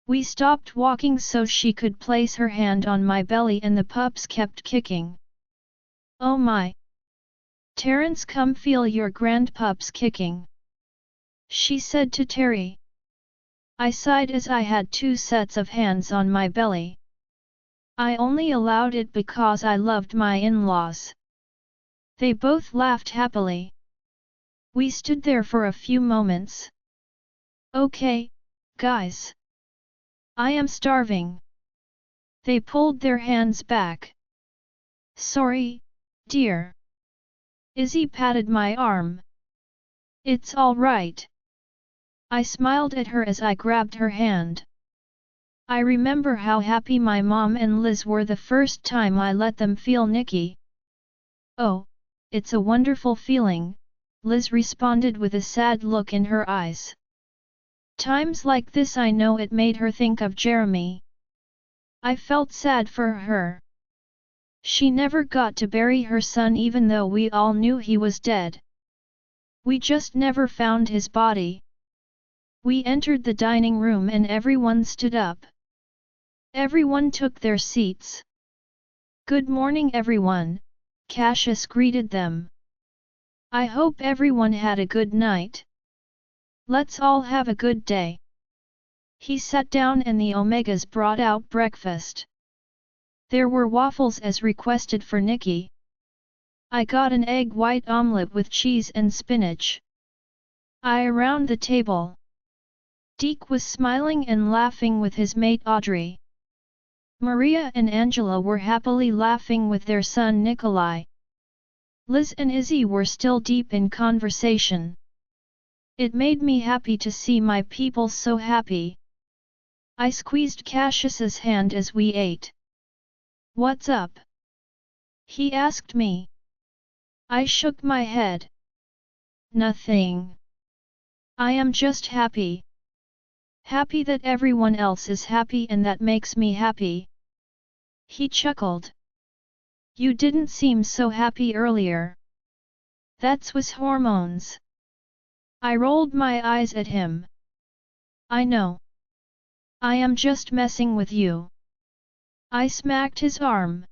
We stopped walking so she could place her hand on my belly and the pups kept kicking. Oh my! Terence, come feel your grandpups kicking. She said to Terry. I sighed as I had two sets of hands on my belly. I only allowed it because I loved my in-laws. They both laughed happily. We stood there for a few moments. Okay, guys. I am starving. They pulled their hands back. Sorry, dear. Izzy patted my arm. It's all right. I smiled at her as I grabbed her hand. I remember how happy my mom and Liz were the first time I let them feel Nicky. Oh, it's a wonderful feeling, Liz responded with a sad look in her eyes. Times like this I know it made her think of Jeremy. I felt sad for her. She never got to bury her son even though we all knew he was dead. We just never found his body. We entered the dining room and everyone stood up. Everyone took their seats. Good morning everyone, Cassius greeted them. I hope everyone had a good night. Let's all have a good day. He sat down and the Omegas brought out breakfast. There were waffles as requested for Nicky. I got an egg white omelette with cheese and spinach. Around the table. Deke was smiling and laughing with his mate Audrey. Maria and Angela were happily laughing with their son Nikolai. Liz and Izzy were still deep in conversation. It made me happy to see my people so happy. I squeezed Cassius's hand as we ate. "What's up?" he asked me. I shook my head. "Nothing. I am just happy. Happy that everyone else is happy and that makes me happy." He chuckled. "You didn't seem so happy earlier. That's was hormones." I rolled my eyes at him. "I know. I am just messing with you." I smacked his arm.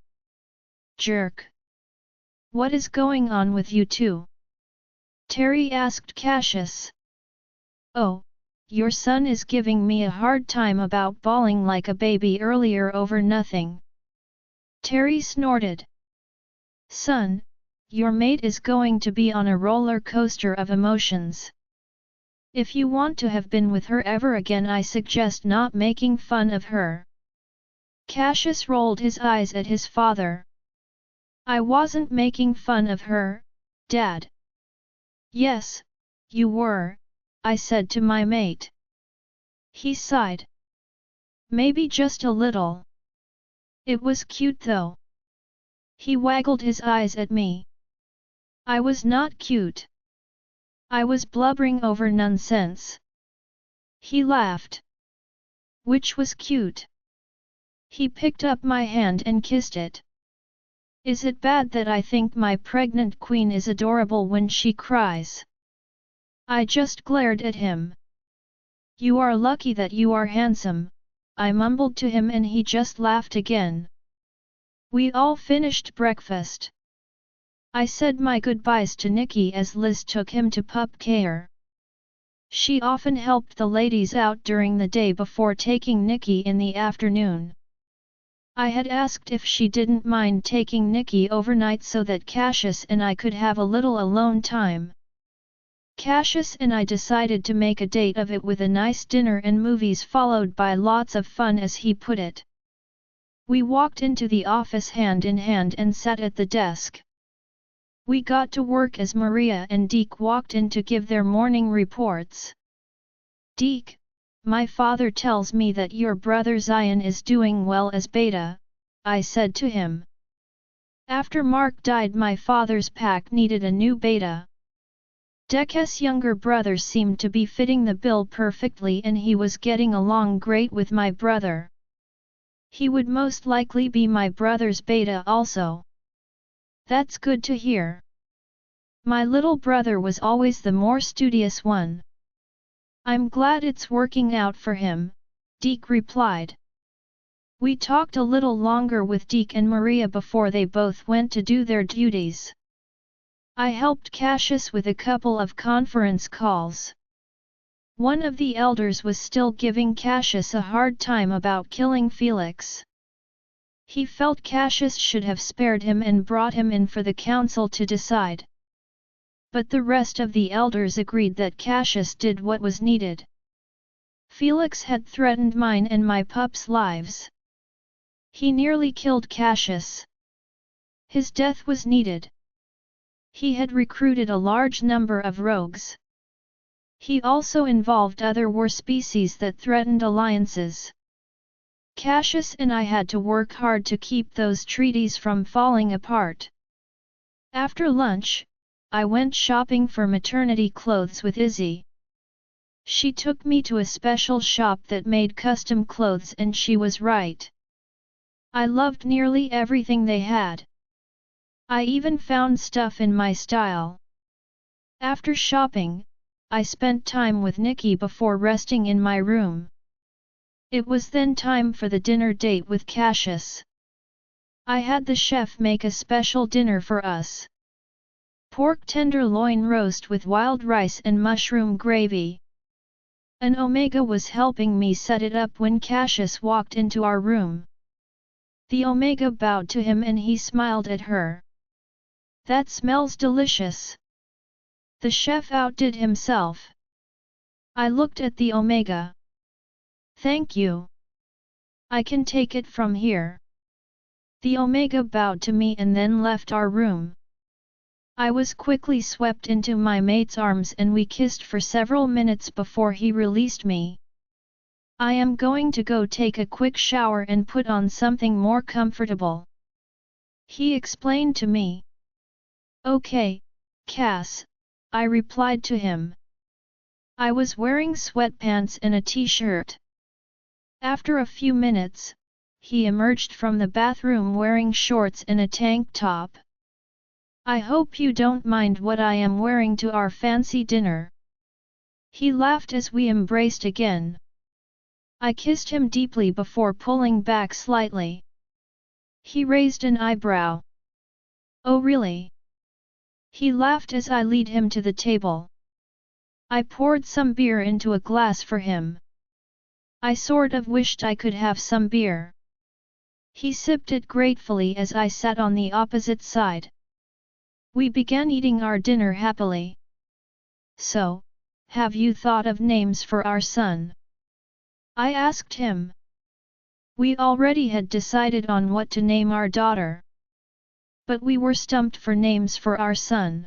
"Jerk. What is going on with you two?" Terry asked Cassius. "Oh, your son is giving me a hard time about bawling like a baby earlier over nothing." Terry snorted. "Son, your mate is going to be on a roller coaster of emotions. If you want to have been with her ever again, I suggest not making fun of her." Cassius rolled his eyes at his father. "I wasn't making fun of her, Dad." "Yes, you were," I said to my mate. He sighed. "Maybe just a little. It was cute though." He waggled his eyes at me. I was not cute. I was blubbering over nonsense. He laughed. "Which was cute?" He picked up my hand and kissed it. "Is it bad that I think my pregnant queen is adorable when she cries?" I just glared at him. "You are lucky that you are handsome," I mumbled to him, and he just laughed again. We all finished breakfast. I said my goodbyes to Nikki as Liz took him to pup care. She often helped the ladies out during the day before taking Nikki in the afternoon. I had asked if she didn't mind taking Nikki overnight so that Cassius and I could have a little alone time. Cassius and I decided to make a date of it with a nice dinner and movies followed by lots of fun, as he put it. We walked into the office hand in hand and sat at the desk. We got to work as Maria and Deke walked in to give their morning reports. "Deke, my father tells me that your brother Zion is doing well as beta," I said to him. "After Mark died, my father's pack needed a new beta." Deke's younger brother seemed to be fitting the bill perfectly, and he was getting along great with my brother. He would most likely be my brother's beta also. That's good to hear. My little brother was always the more studious one. "I'm glad it's working out for him," Deke replied. We talked a little longer with Deke and Maria before they both went to do their duties. I helped Cassius with a couple of conference calls. One of the elders was still giving Cassius a hard time about killing Felix. He felt Cassius should have spared him and brought him in for the council to decide. But the rest of the elders agreed that Cassius did what was needed. Felix had threatened mine and my pups' lives. He nearly killed Cassius. His death was needed. He had recruited a large number of rogues. He also involved other war species that threatened alliances. Cassius and I had to work hard to keep those treaties from falling apart. After lunch, I went shopping for maternity clothes with Izzy. She took me to a special shop that made custom clothes, and she was right. I loved nearly everything they had. I even found stuff in my style. After shopping, I spent time with Nikki before resting in my room. It was then time for the dinner date with Cassius. I had the chef make a special dinner for us. Pork tenderloin roast with wild rice and mushroom gravy. An Omega was helping me set it up when Cassius walked into our room. The Omega bowed to him and he smiled at her. "That smells delicious." The chef outdid himself. I looked at the Omega. "Thank you. I can take it from here." The Omega bowed to me and then left our room. I was quickly swept into my mate's arms and we kissed for several minutes before he released me. I am going to go take a quick shower and put on something more comfortable, he explained to me. Okay, Cass, I replied to him. I was wearing sweatpants and a t-shirt. After a few minutes, he emerged from the bathroom wearing shorts and a tank top. I hope you don't mind what I am wearing to our fancy dinner. He laughed as we embraced again. I kissed him deeply before pulling back slightly. He raised an eyebrow. Oh really? He laughed as I led him to the table. I poured some beer into a glass for him. I sort of wished I could have some beer. He sipped it gratefully as I sat on the opposite side. We began eating our dinner happily. So, have you thought of names for our son? I asked him. We already had decided on what to name our daughter. But we were stumped for names for our son.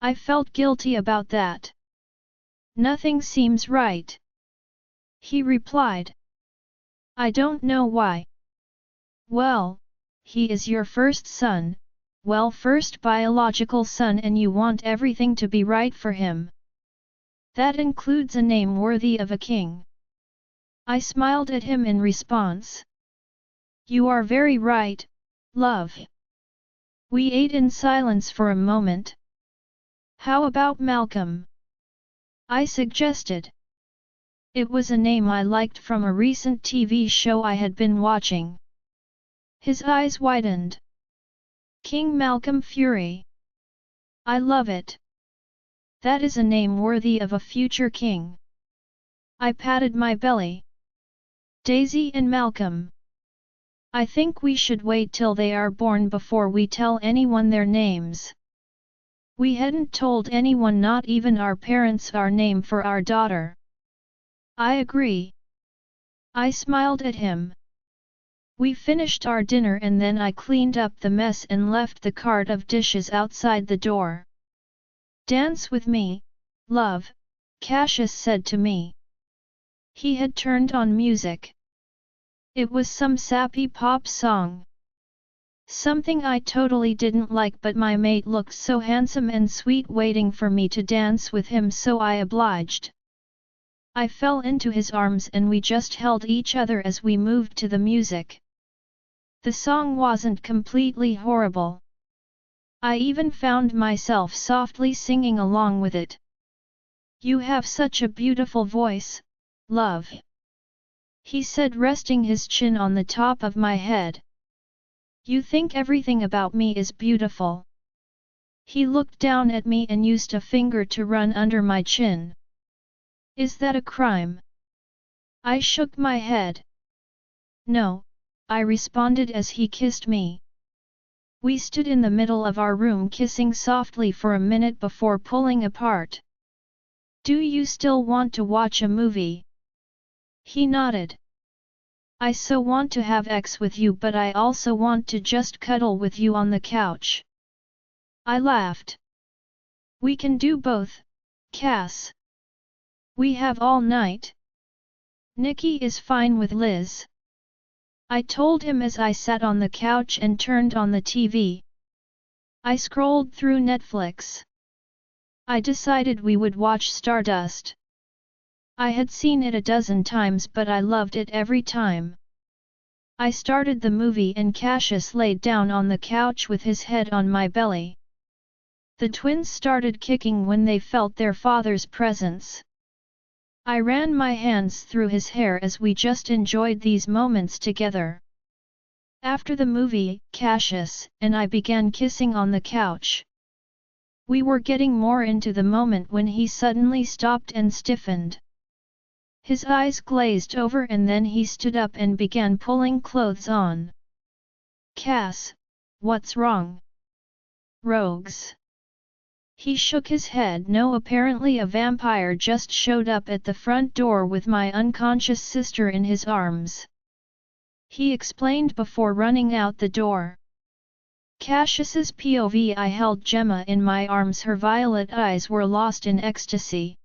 I felt guilty about that. Nothing seems right, he replied. I don't know why. Well, he is your first son, well, first biological son, and you want everything to be right for him. That includes a name worthy of a king. I smiled at him in response. You are very right, love. We ate in silence for a moment. How about Malcolm? I suggested. It was a name I liked from a recent TV show I had been watching. His eyes widened. King Malcolm Fury. I love it. That is a name worthy of a future king. I patted my belly. Daisy and Malcolm. I think we should wait till they are born before we tell anyone their names. We hadn't told anyone, not even our parents, our name for our daughter. I agree. I smiled at him. We finished our dinner and then I cleaned up the mess and left the cart of dishes outside the door. Dance with me, love, Cassius said to me. He had turned on music. It was some sappy pop song. Something I totally didn't like, but my mate looked so handsome and sweet waiting for me to dance with him, so I obliged. I fell into his arms and we just held each other as we moved to the music. The song wasn't completely horrible. I even found myself softly singing along with it. You have such a beautiful voice, love, he said, resting his chin on the top of my head. You think everything about me is beautiful. He looked down at me and used a finger to run under my chin. Is that a crime? I shook my head. No, I responded as he kissed me. We stood in the middle of our room kissing softly for a minute before pulling apart. Do you still want to watch a movie? He nodded. I so want to have sex with you, but I also want to just cuddle with you on the couch. I laughed. We can do both, Cass. We have all night. Nikki is fine with Liz, I told him as I sat on the couch and turned on the TV. I scrolled through Netflix. I decided we would watch Stardust. I had seen it a dozen times, but I loved it every time. I started the movie and Cassius laid down on the couch with his head on my belly. The twins started kicking when they felt their father's presence. I ran my hands through his hair as we just enjoyed these moments together. After the movie, Cassius and I began kissing on the couch. We were getting more into the moment when he suddenly stopped and stiffened. His eyes glazed over and then he stood up and began pulling clothes on. Cass, what's wrong? Rogues. He shook his head. No, apparently a vampire just showed up at the front door with my unconscious sister in his arms. He explained before running out the door. Cassius's POV. I held Gemma in my arms. Her violet eyes were lost in ecstasy.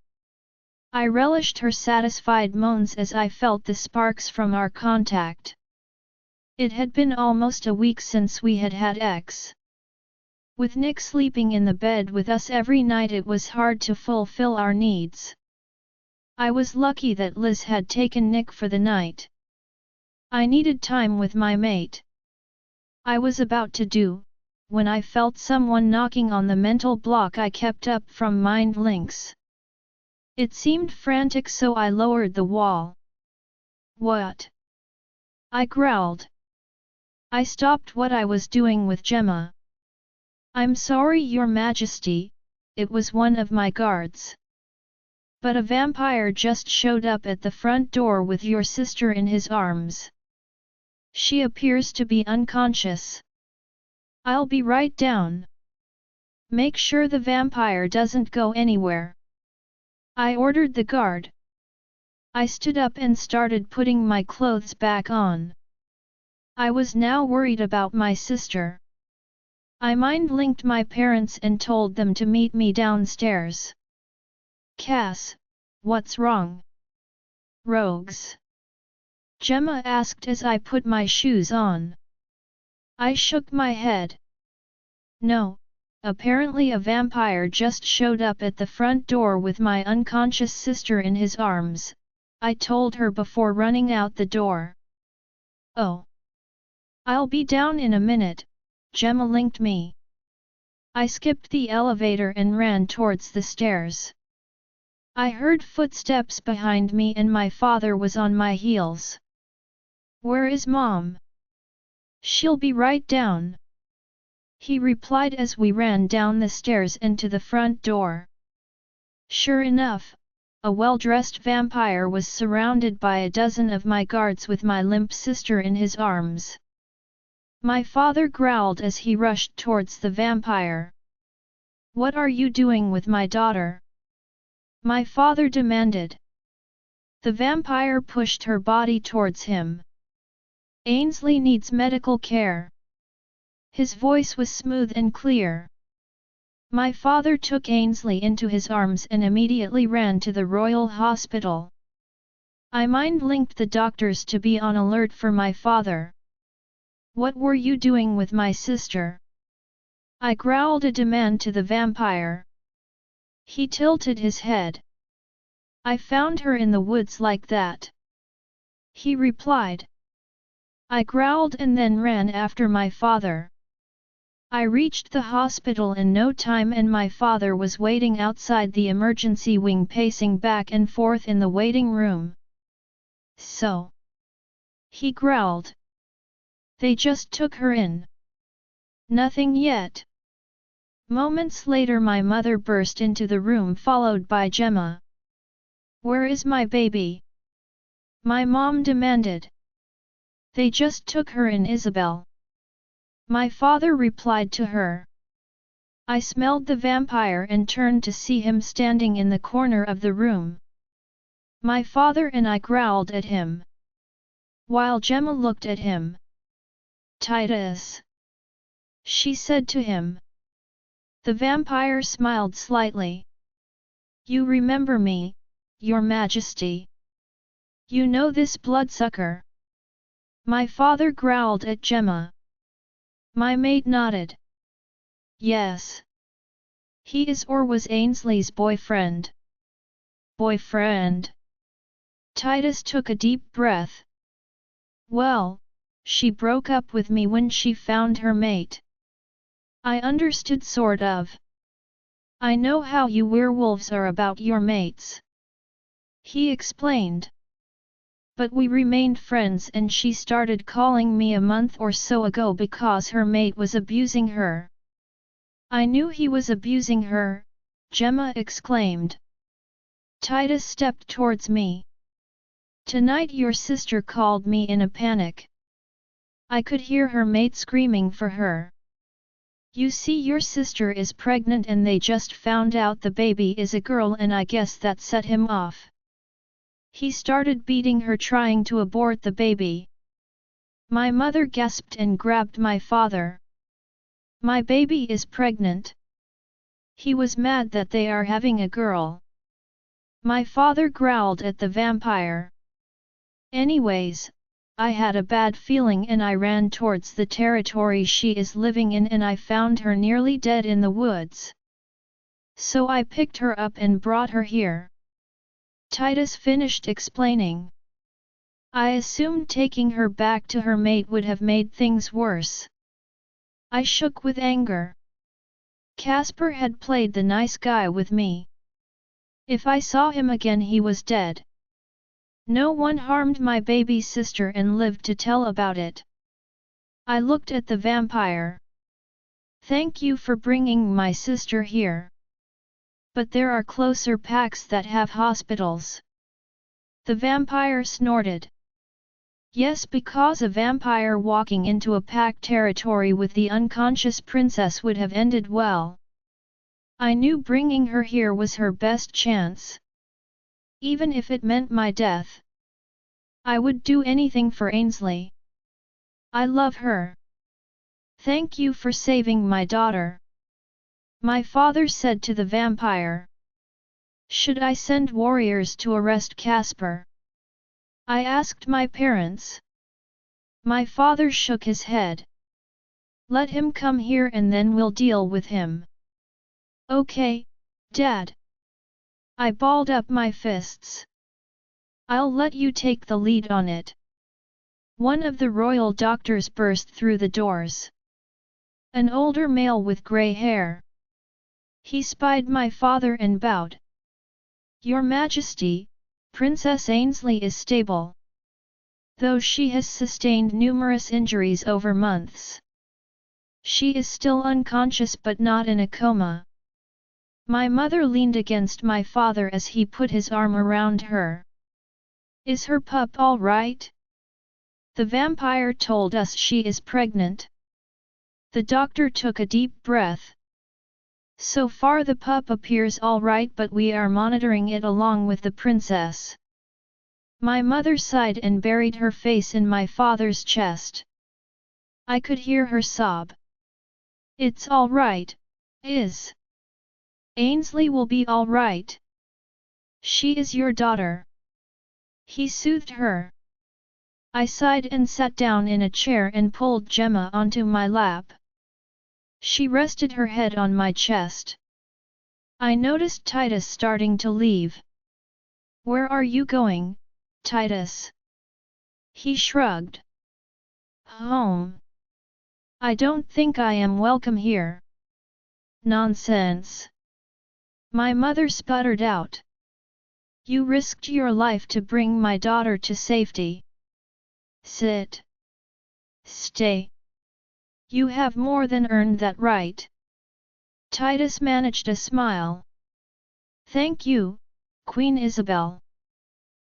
I relished her satisfied moans as I felt the sparks from our contact. It had been almost a week since we had had sex. With Nick sleeping in the bed with us every night, it was hard to fulfill our needs. I was lucky that Liz had taken Nick for the night. I needed time with my mate. I was about to do, when I felt someone knocking on the mental block I kept up from mind links. It seemed frantic, so I lowered the wall. What? I growled. I stopped what I was doing with Gemma. I'm sorry, Your Majesty, it was one of my guards. But a vampire just showed up at the front door with your sister in his arms. She appears to be unconscious. I'll be right down. Make sure the vampire doesn't go anywhere. I ordered the guard. I stood up and started putting my clothes back on. I was now worried about my sister. I mind-linked my parents and told them to meet me downstairs. Cass, what's wrong? Rogues? Gemma asked as I put my shoes on. I shook my head. No, apparently a vampire just showed up at the front door with my unconscious sister in his arms, I told her before running out the door. Oh. I'll be down in a minute, Gemma linked me. I skipped the elevator and ran towards the stairs. I heard footsteps behind me and my father was on my heels. Where is Mom? She'll be right down, he replied as we ran down the stairs and to the front door. Sure enough, a well-dressed vampire was surrounded by a dozen of my guards with my limp sister in his arms. My father growled as he rushed towards the vampire. What are you doing with my daughter? My father demanded. The vampire pushed her body towards him. Ainsley needs medical care. His voice was smooth and clear. My father took Ainsley into his arms and immediately ran to the Royal Hospital. I mind-linked the doctors to be on alert for my father. What were you doing with my sister? I growled a demand to the vampire. He tilted his head. I found her in the woods like that, he replied. I growled and then ran after my father. I reached the hospital in no time and my father was waiting outside the emergency wing, pacing back and forth in the waiting room. So? He growled. They just took her in. Nothing yet. Moments later my mother burst into the room followed by Gemma. Where is my baby? My mom demanded. They just took her in, Isabel. My father replied to her. I smelled the vampire and turned to see him standing in the corner of the room. My father and I growled at him, while Gemma looked at him. Titus, she said to him. The vampire smiled slightly. You remember me, Your Majesty. You know this bloodsucker? My father growled at Gemma. My mate nodded. Yes. He is or was Ainsley's boyfriend. Boyfriend? Titus took a deep breath. Well, she broke up with me when she found her mate. I understood, sort of. I know how you werewolves are about your mates, he explained. But we remained friends and she started calling me a month or so ago because her mate was abusing her. I knew he was abusing her, Gemma exclaimed. Titus stepped towards me. Tonight your sister called me in a panic. I could hear her mate screaming for her. You see, your sister is pregnant and they just found out the baby is a girl and I guess that set him off. He started beating her, trying to abort the baby. My mother gasped and grabbed my father. My baby is pregnant. He was mad that they are having a girl. My father growled at the vampire. Anyways, I had a bad feeling and I ran towards the territory she is living in and I found her nearly dead in the woods. So I picked her up and brought her here. Titus finished explaining. I assumed taking her back to her mate would have made things worse. I shook with anger. Casper had played the nice guy with me. If I saw him again he was dead. No one harmed my baby sister and lived to tell about it. I looked at the vampire. Thank you for bringing my sister here. But there are closer packs that have hospitals. The vampire snorted. Yes, because a vampire walking into a pack territory with the unconscious princess would have ended well. I knew bringing her here was her best chance. Even if it meant my death. I would do anything for Ainsley. I love her. Thank you for saving my daughter. My father said to the vampire. Should I send warriors to arrest Casper? I asked my parents. My father shook his head. Let him come here and then we'll deal with him. Okay, Dad. I balled up my fists. I'll let you take the lead on it. One of the royal doctors burst through the doors. An older male with grey hair. He spied my father and bowed. Your Majesty, Princess Ainsley is stable. Though she has sustained numerous injuries over months. She is still unconscious but not in a coma. My mother leaned against my father as he put his arm around her. Is her pup all right? The vampire told us she is pregnant. The doctor took a deep breath. So far the pup appears all right, but we are monitoring it along with the princess. My mother sighed and buried her face in my father's chest. I could hear her sob. It's all right, Ainsley will be all right. She is your daughter. He soothed her. I sighed and sat down in a chair and pulled Gemma onto my lap. She rested her head on my chest. I noticed Titus starting to leave. Where are you going, Titus? He shrugged. Home. I don't think I am welcome here. Nonsense. My mother sputtered out. You risked your life to bring my daughter to safety. Sit. Stay. You have more than earned that right. Titus managed a smile. Thank you, Queen Isabel.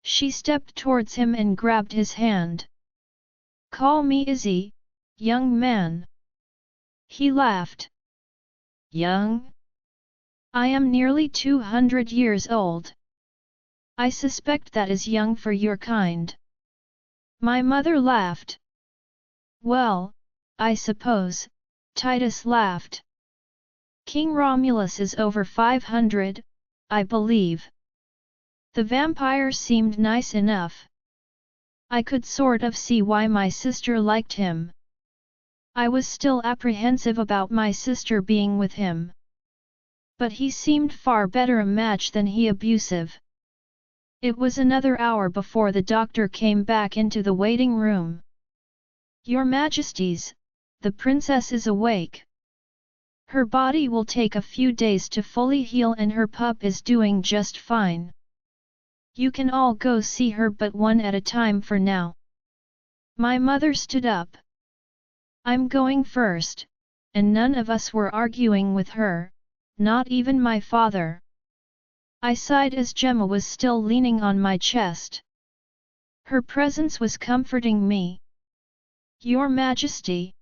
She stepped towards him and grabbed his hand. Call me Izzy, young man. He laughed. Young? I am nearly 200 years old. I suspect that is young for your kind. My mother laughed. Well, I suppose, Titus laughed. King Romulus is over 500, I believe. The vampire seemed nice enough. I could sort of see why my sister liked him. I was still apprehensive about my sister being with him. But he seemed far better a match than he abusive. It was another hour before the doctor came back into the waiting room. Your Majesties, the princess is awake. Her body will take a few days to fully heal and her pup is doing just fine. You can all go see her but one at a time for now. My mother stood up. I'm going first, and none of us were arguing with her, not even my father. I sighed as Gemma was still leaning on my chest. Her presence was comforting me. Your Majesty.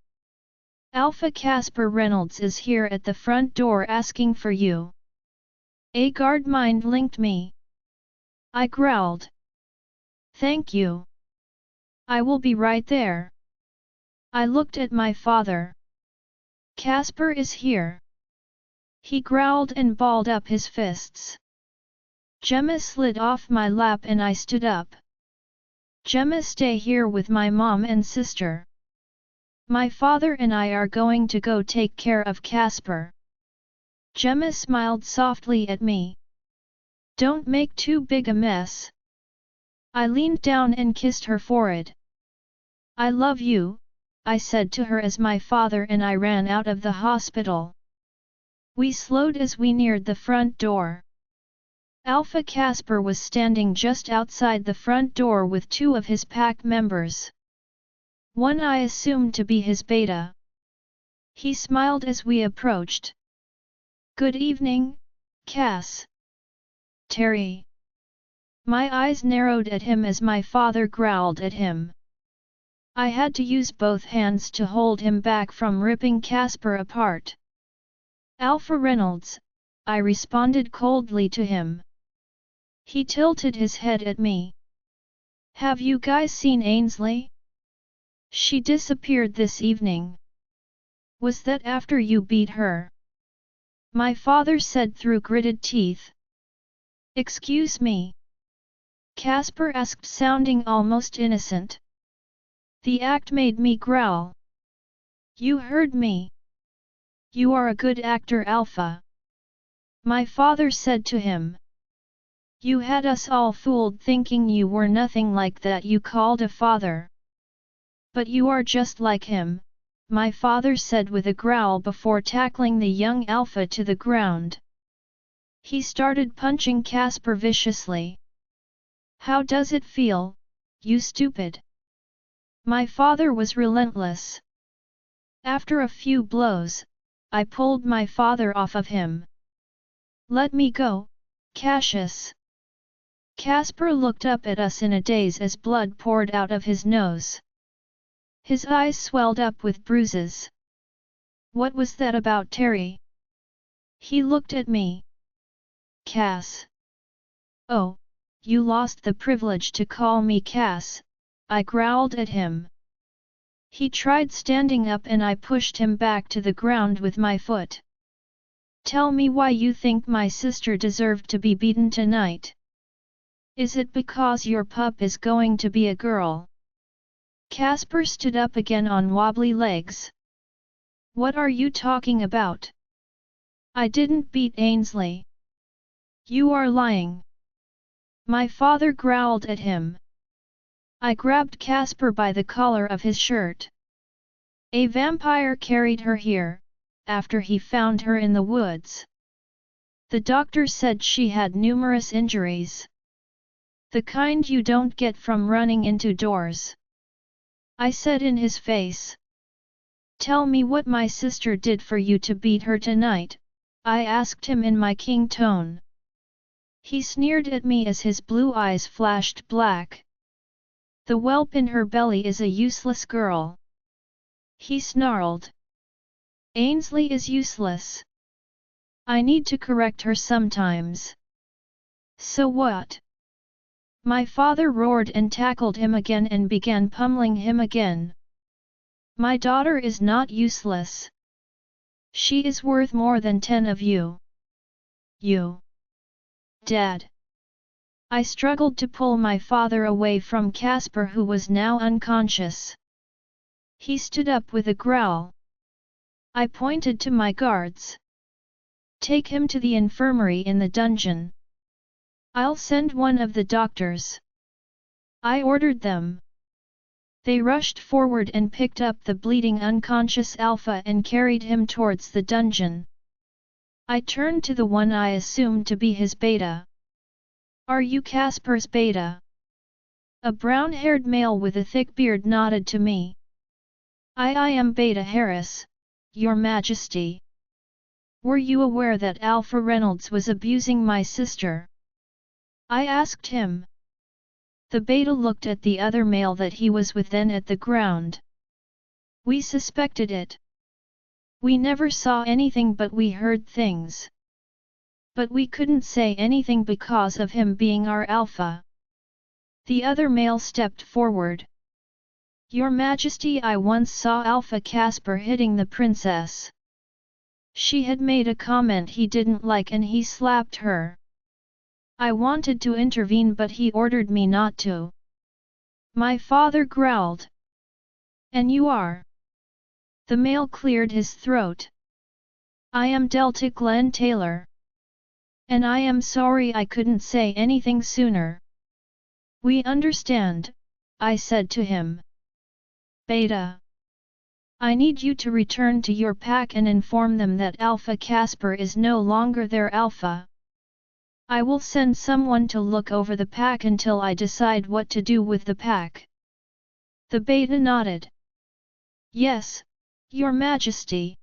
Alpha Casper Reynolds is here at the front door asking for you. A guard mind-linked me. I growled. Thank you. I will be right there. I looked at my father. Casper is here. He growled and balled up his fists. Gemma slid off my lap and I stood up. Gemma, stay here with my mom and sister. My father and I are going to go take care of Casper. Gemma smiled softly at me. Don't make too big a mess. I leaned down and kissed her forehead. I love you, I said to her as my father and I ran out of the hospital. We slowed as we neared the front door. Alpha Casper was standing just outside the front door with two of his pack members. One I assumed to be his beta. He smiled as we approached. Good evening, Cass. Terry. My eyes narrowed at him as my father growled at him. I had to use both hands to hold him back from ripping Casper apart. Alpha Reynolds, I responded coldly to him. He tilted his head at me. Have you guys seen Ainsley? She disappeared this evening. Was that after you beat her? My father said through gritted teeth. Excuse me? Casper asked, sounding almost innocent. The act made me growl. You heard me. You are a good actor, Alpha. My father said to him. You had us all fooled thinking you were nothing like that you called a father. But you are just like him, my father said with a growl before tackling the young Alpha to the ground. He started punching Casper viciously. How does it feel, you stupid? My father was relentless. After a few blows, I pulled my father off of him. Let me go, Cassius. Casper looked up at us in a daze as blood poured out of his nose. His eyes swelled up with bruises. What was that about Terry? He looked at me. Cass. Oh, you lost the privilege to call me Cass, I growled at him. He tried standing up and I pushed him back to the ground with my foot. Tell me why you think my sister deserved to be beaten tonight. Is it because your pup is going to be a girl? Casper stood up again on wobbly legs. What are you talking about? I didn't beat Ainsley. You are lying. My father growled at him. I grabbed Casper by the collar of his shirt. A vampire carried her here, after he found her in the woods. The doctor said she had numerous injuries. The kind you don't get from running into doors. I said in his face. Tell me what my sister did for you to beat her tonight, I asked him in my king tone. He sneered at me as his blue eyes flashed black. The whelp in her belly is a useless girl. He snarled. Ainsley is useless. I need to correct her sometimes. So what? My father roared and tackled him again and began pummeling him again. My daughter is not useless. She is worth more than 10 of you. You. Dad. I struggled to pull my father away from Casper, who was now unconscious. He stood up with a growl. I pointed to my guards. Take him to the infirmary in the dungeon. I'll send one of the doctors. I ordered them. They rushed forward and picked up the bleeding unconscious Alpha and carried him towards the dungeon. I turned to the one I assumed to be his beta. Are you Casper's beta? A brown-haired male with a thick beard nodded to me. I am Beta Harris, Your Majesty. Were you aware that Alpha Reynolds was abusing my sister? I asked him. The beta looked at the other male that he was with, then at the ground. We suspected it. We never saw anything, but we heard things. But we couldn't say anything because of him being our Alpha. The other male stepped forward. Your Majesty, I once saw Alpha Casper hitting the princess. She had made a comment he didn't like and he slapped her. I wanted to intervene but he ordered me not to. My father growled. And you are? The male cleared his throat. I am Delta Glenn Taylor. And I am sorry I couldn't say anything sooner. We understand, I said to him. Beta. I need you to return to your pack and inform them that Alpha Casper is no longer their alpha. I will send someone to look over the pack until I decide what to do with the pack. The beta nodded. Yes, Your Majesty.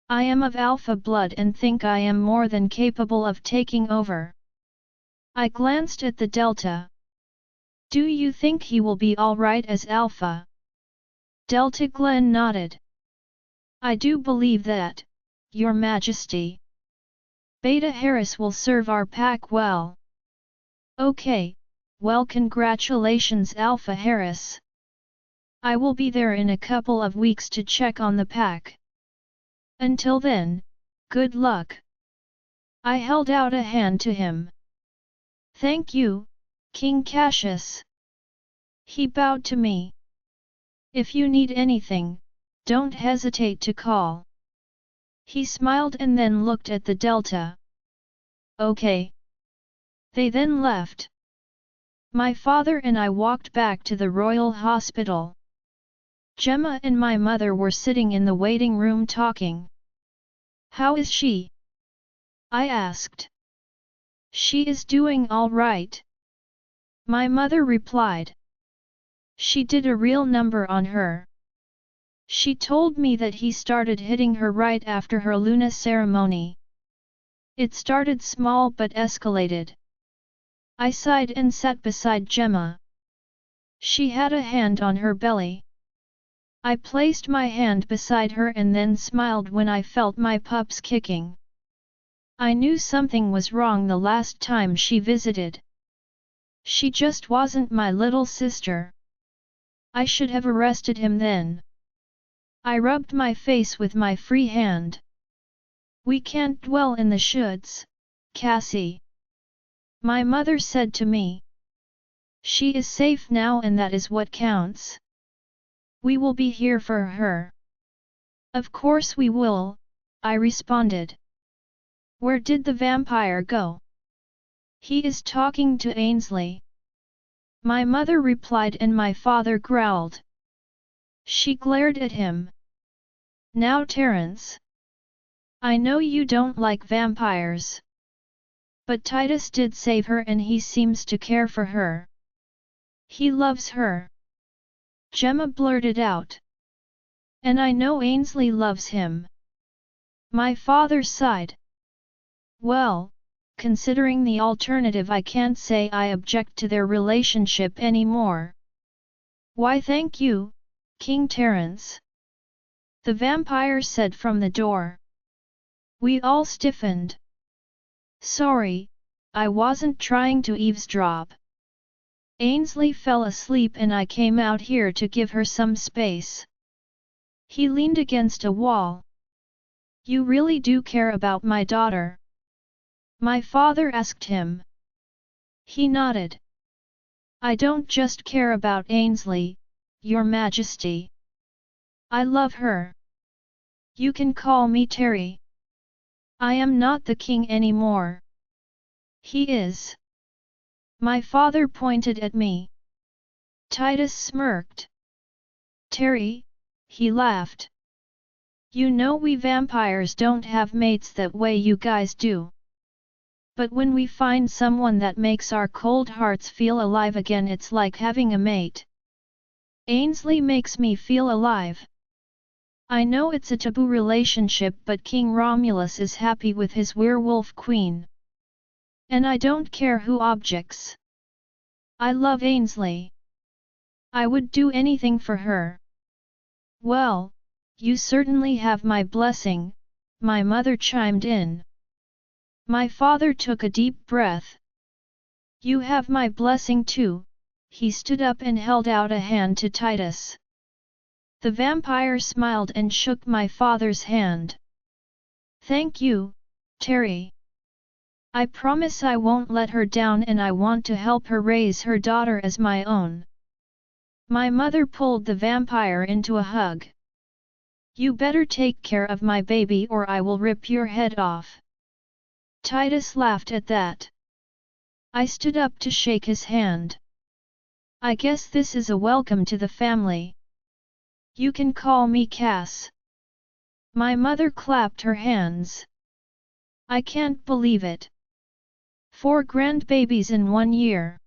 I am of Alpha blood and think I am more than capable of taking over. I glanced at the Delta. Do you think he will be alright as Alpha? Delta Glenn nodded. I do believe that, Your Majesty. Beta Harris will serve our pack well. Okay, well congratulations Alpha Harris. I will be there in a couple of weeks to check on the pack. Until then, good luck. I held out a hand to him. Thank you, King Cassius. He bowed to me. If you need anything, don't hesitate to call. He smiled and then looked at the Delta. Okay. They then left. My father and I walked back to the Royal Hospital. Gemma and my mother were sitting in the waiting room talking. How is she? I asked. She is doing all right. My mother replied. She did a real number on her. She told me that he started hitting her right after her Luna ceremony. It started small but escalated. I sighed and sat beside Gemma. She had a hand on her belly. I placed my hand beside her and then smiled when I felt my pups kicking. I knew something was wrong the last time she visited. She just wasn't my little sister. I should have arrested him then. I rubbed my face with my free hand. We can't dwell in the shoulds, Cassie. My mother said to me. She is safe now and that is what counts. We will be here for her. Of course we will, I responded. Where did the vampire go? He is talking to Ainsley. My mother replied and my father growled. She glared at him. Now Terence. I know you don't like vampires. But Titus did save her and he seems to care for her. He loves her. Gemma blurted out. And I know Ainsley loves him. My father sighed. Well, considering the alternative I can't say I object to their relationship anymore. Why thank you, King Terence. The vampire said from the door. We all stiffened. Sorry, I wasn't trying to eavesdrop. Ainsley fell asleep and I came out here to give her some space. He leaned against a wall. You really do care about my daughter? My father asked him. He nodded. I don't just care about Ainsley, Your Majesty. I love her. You can call me Terry. I am not the king anymore. He is. My father pointed at me. Titus smirked. Terry, he laughed. You know we vampires don't have mates that way you guys do. But when we find someone that makes our cold hearts feel alive again it's like having a mate. Ainsley makes me feel alive. I know it's a taboo relationship but King Romulus is happy with his werewolf queen. And I don't care who objects. I love Ainsley. I would do anything for her. Well, you certainly have my blessing, my mother chimed in. My father took a deep breath. You have my blessing too, he stood up and held out a hand to Titus. The vampire smiled and shook my father's hand. Thank you, Terry. I promise I won't let her down and I want to help her raise her daughter as my own. My mother pulled the vampire into a hug. You better take care of my baby or I will rip your head off. Titus laughed at that. I stood up to shake his hand. I guess this is a welcome to the family. You can call me Cass. My mother clapped her hands. I can't believe it. 4 grandbabies in 1 year.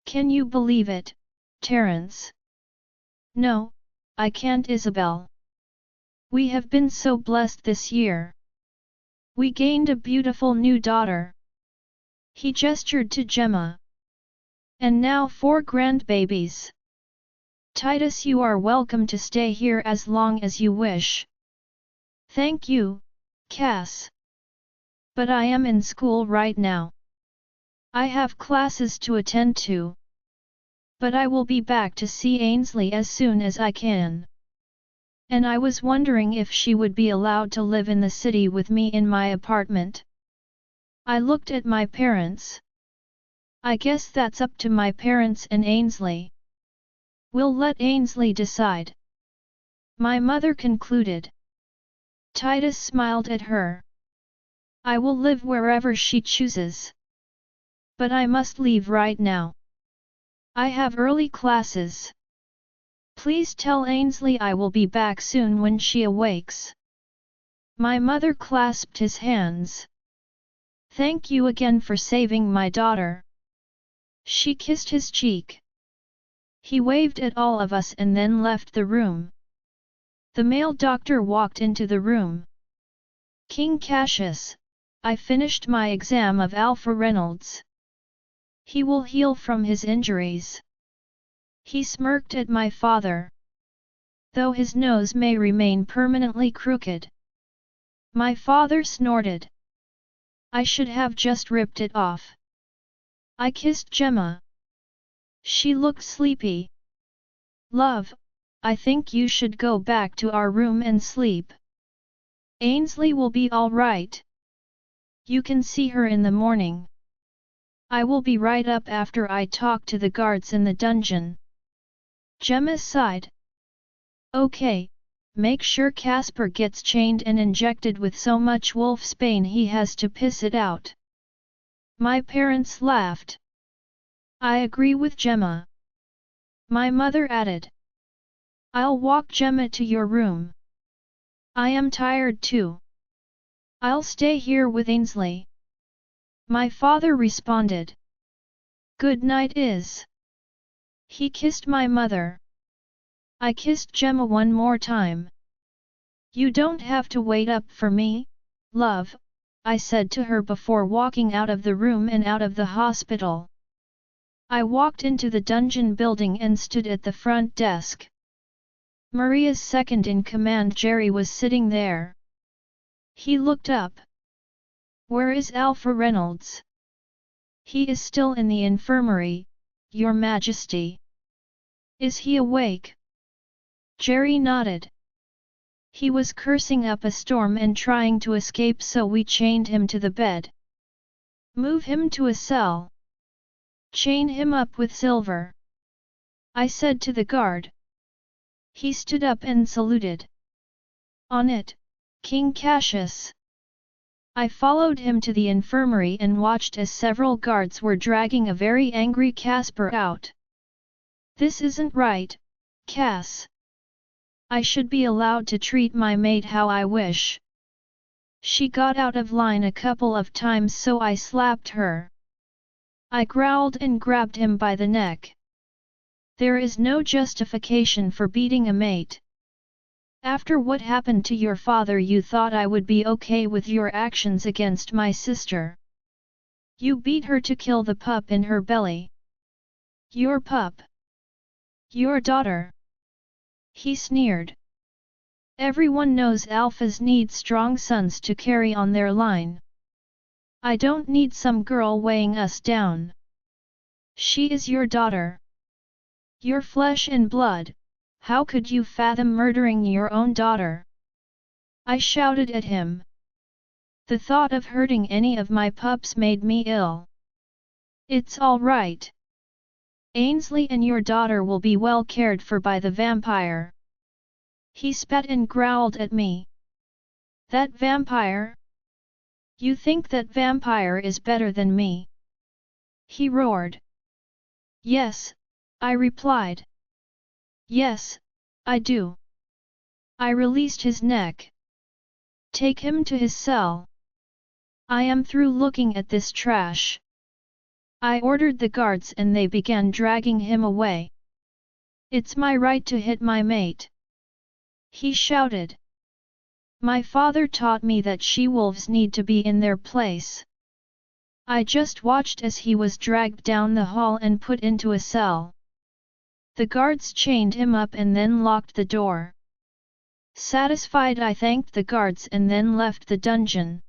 Can you believe it, Terence? No, I can't, Isabel. We have been so blessed this year. We gained a beautiful new daughter. He gestured to Gemma. And now 4 grandbabies. Titus, you are welcome to stay here as long as you wish. Thank you, Cass. But I am in school right now. I have classes to attend to. But I will be back to see Ainsley as soon as I can. And I was wondering if she would be allowed to live in the city with me in my apartment. I looked at my parents. I guess that's up to my parents and Ainsley. We'll let Ainsley decide. My mother concluded. Titus smiled at her. I will live wherever she chooses. But I must leave right now. I have early classes. Please tell Ainsley I will be back soon when she awakes. My mother clasped his hands. Thank you again for saving my daughter. She kissed his cheek. He waved at all of us and then left the room. The male doctor walked into the room. King Cassius, I finished my exam of Alpha Reynolds. He will heal from his injuries. He smirked at my father. Though his nose may remain permanently crooked. My father snorted. I should have just ripped it off. I kissed Gemma. She looked sleepy. Love, I think you should go back to our room and sleep. Ainsley will be all right. You can see her in the morning. I will be right up after I talk to the guards in the dungeon. Gemma sighed. Okay, make sure Casper gets chained and injected with so much wolfsbane he has to piss it out. My parents laughed. I agree with Gemma. My mother added. I'll walk Gemma to your room. I am tired too. I'll stay here with Ainsley. My father responded. Good night, Is. He kissed my mother. I kissed Gemma one more time. You don't have to wait up for me, love, I said to her before walking out of the room and out of the hospital. I walked into the dungeon building and stood at the front desk. Maria's second-in-command Jerry was sitting there. He looked up. Where is Alpha Reynolds? He is still in the infirmary, Your Majesty. Is he awake? Jerry nodded. He was cursing up a storm and trying to escape, so we chained him to the bed. Move him to a cell. Chain him up with silver. I said to the guard. He stood up and saluted. On it, King Cassius. I followed him to the infirmary and watched as several guards were dragging a very angry Casper out. This isn't right, Cass. I should be allowed to treat my mate how I wish. She got out of line a couple of times, so I slapped her. I growled and grabbed him by the neck. There is no justification for beating a mate. After what happened to your father, you thought I would be okay with your actions against my sister. You beat her to kill the pup in her belly. Your pup. Your daughter. He sneered. Everyone knows alphas need strong sons to carry on their line. I don't need some girl weighing us down. She is your daughter. Your flesh and blood. How could you fathom murdering your own daughter? I shouted at him. The thought of hurting any of my pups made me ill. It's all right. Ainsley and your daughter will be well cared for by the vampire. He spat and growled at me. That vampire? You think that vampire is better than me? He roared. Yes, I replied. Yes, I do. I released his neck. Take him to his cell. I am through looking at this trash. I ordered the guards and they began dragging him away. It's my right to hit my mate. He shouted. My father taught me that she-wolves need to be in their place. I just watched as he was dragged down the hall and put into a cell. The guards chained him up and then locked the door. Satisfied, I thanked the guards and then left the dungeon.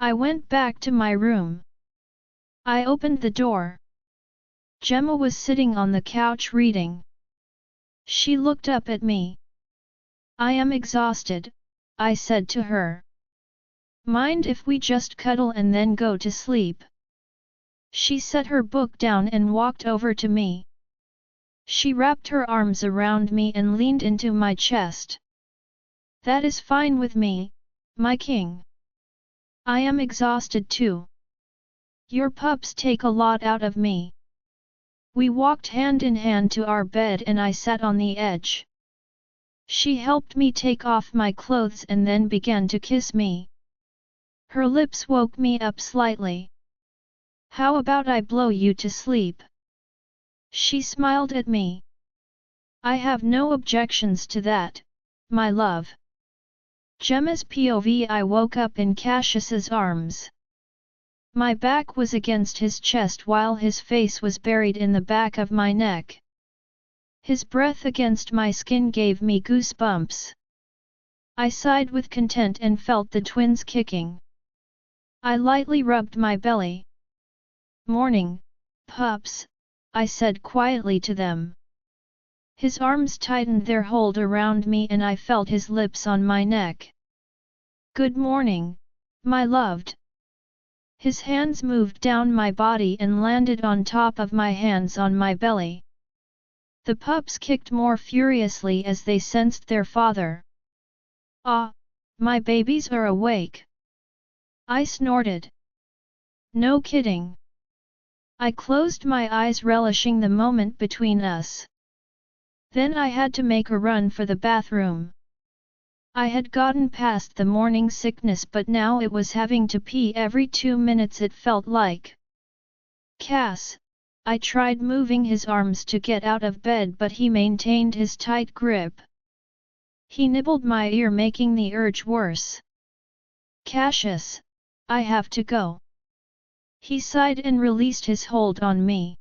I went back to my room. I opened the door. Gemma was sitting on the couch reading. She looked up at me. I am exhausted, I said to her. Mind if we just cuddle and then go to sleep? She set her book down and walked over to me. She wrapped her arms around me and leaned into my chest. That is fine with me, my king. I am exhausted too. Your pups take a lot out of me. We walked hand in hand to our bed and I sat on the edge. She helped me take off my clothes and then began to kiss me. Her lips woke me up slightly. How about I blow you to sleep? She smiled at me. I have no objections to that, my love. Gemma's POV. I woke up in Cassius's arms. My back was against his chest while his face was buried in the back of my neck. His breath against my skin gave me goosebumps. I sighed with content and felt the twins kicking. I lightly rubbed my belly. Morning, pups, I said quietly to them. His arms tightened their hold around me and I felt his lips on my neck. Good morning, my loved. His hands moved down my body and landed on top of my hands on my belly. The pups kicked more furiously as they sensed their father. Ah, my babies are awake. I snorted. No kidding. I closed my eyes, relishing the moment between us. Then I had to make a run for the bathroom. I had gotten past the morning sickness, but now it was having to pee every 2 minutes, it felt like. Cass, I tried moving his arms to get out of bed, but he maintained his tight grip. He nibbled my ear, making the urge worse. Cassius, I have to go. He sighed and released his hold on me.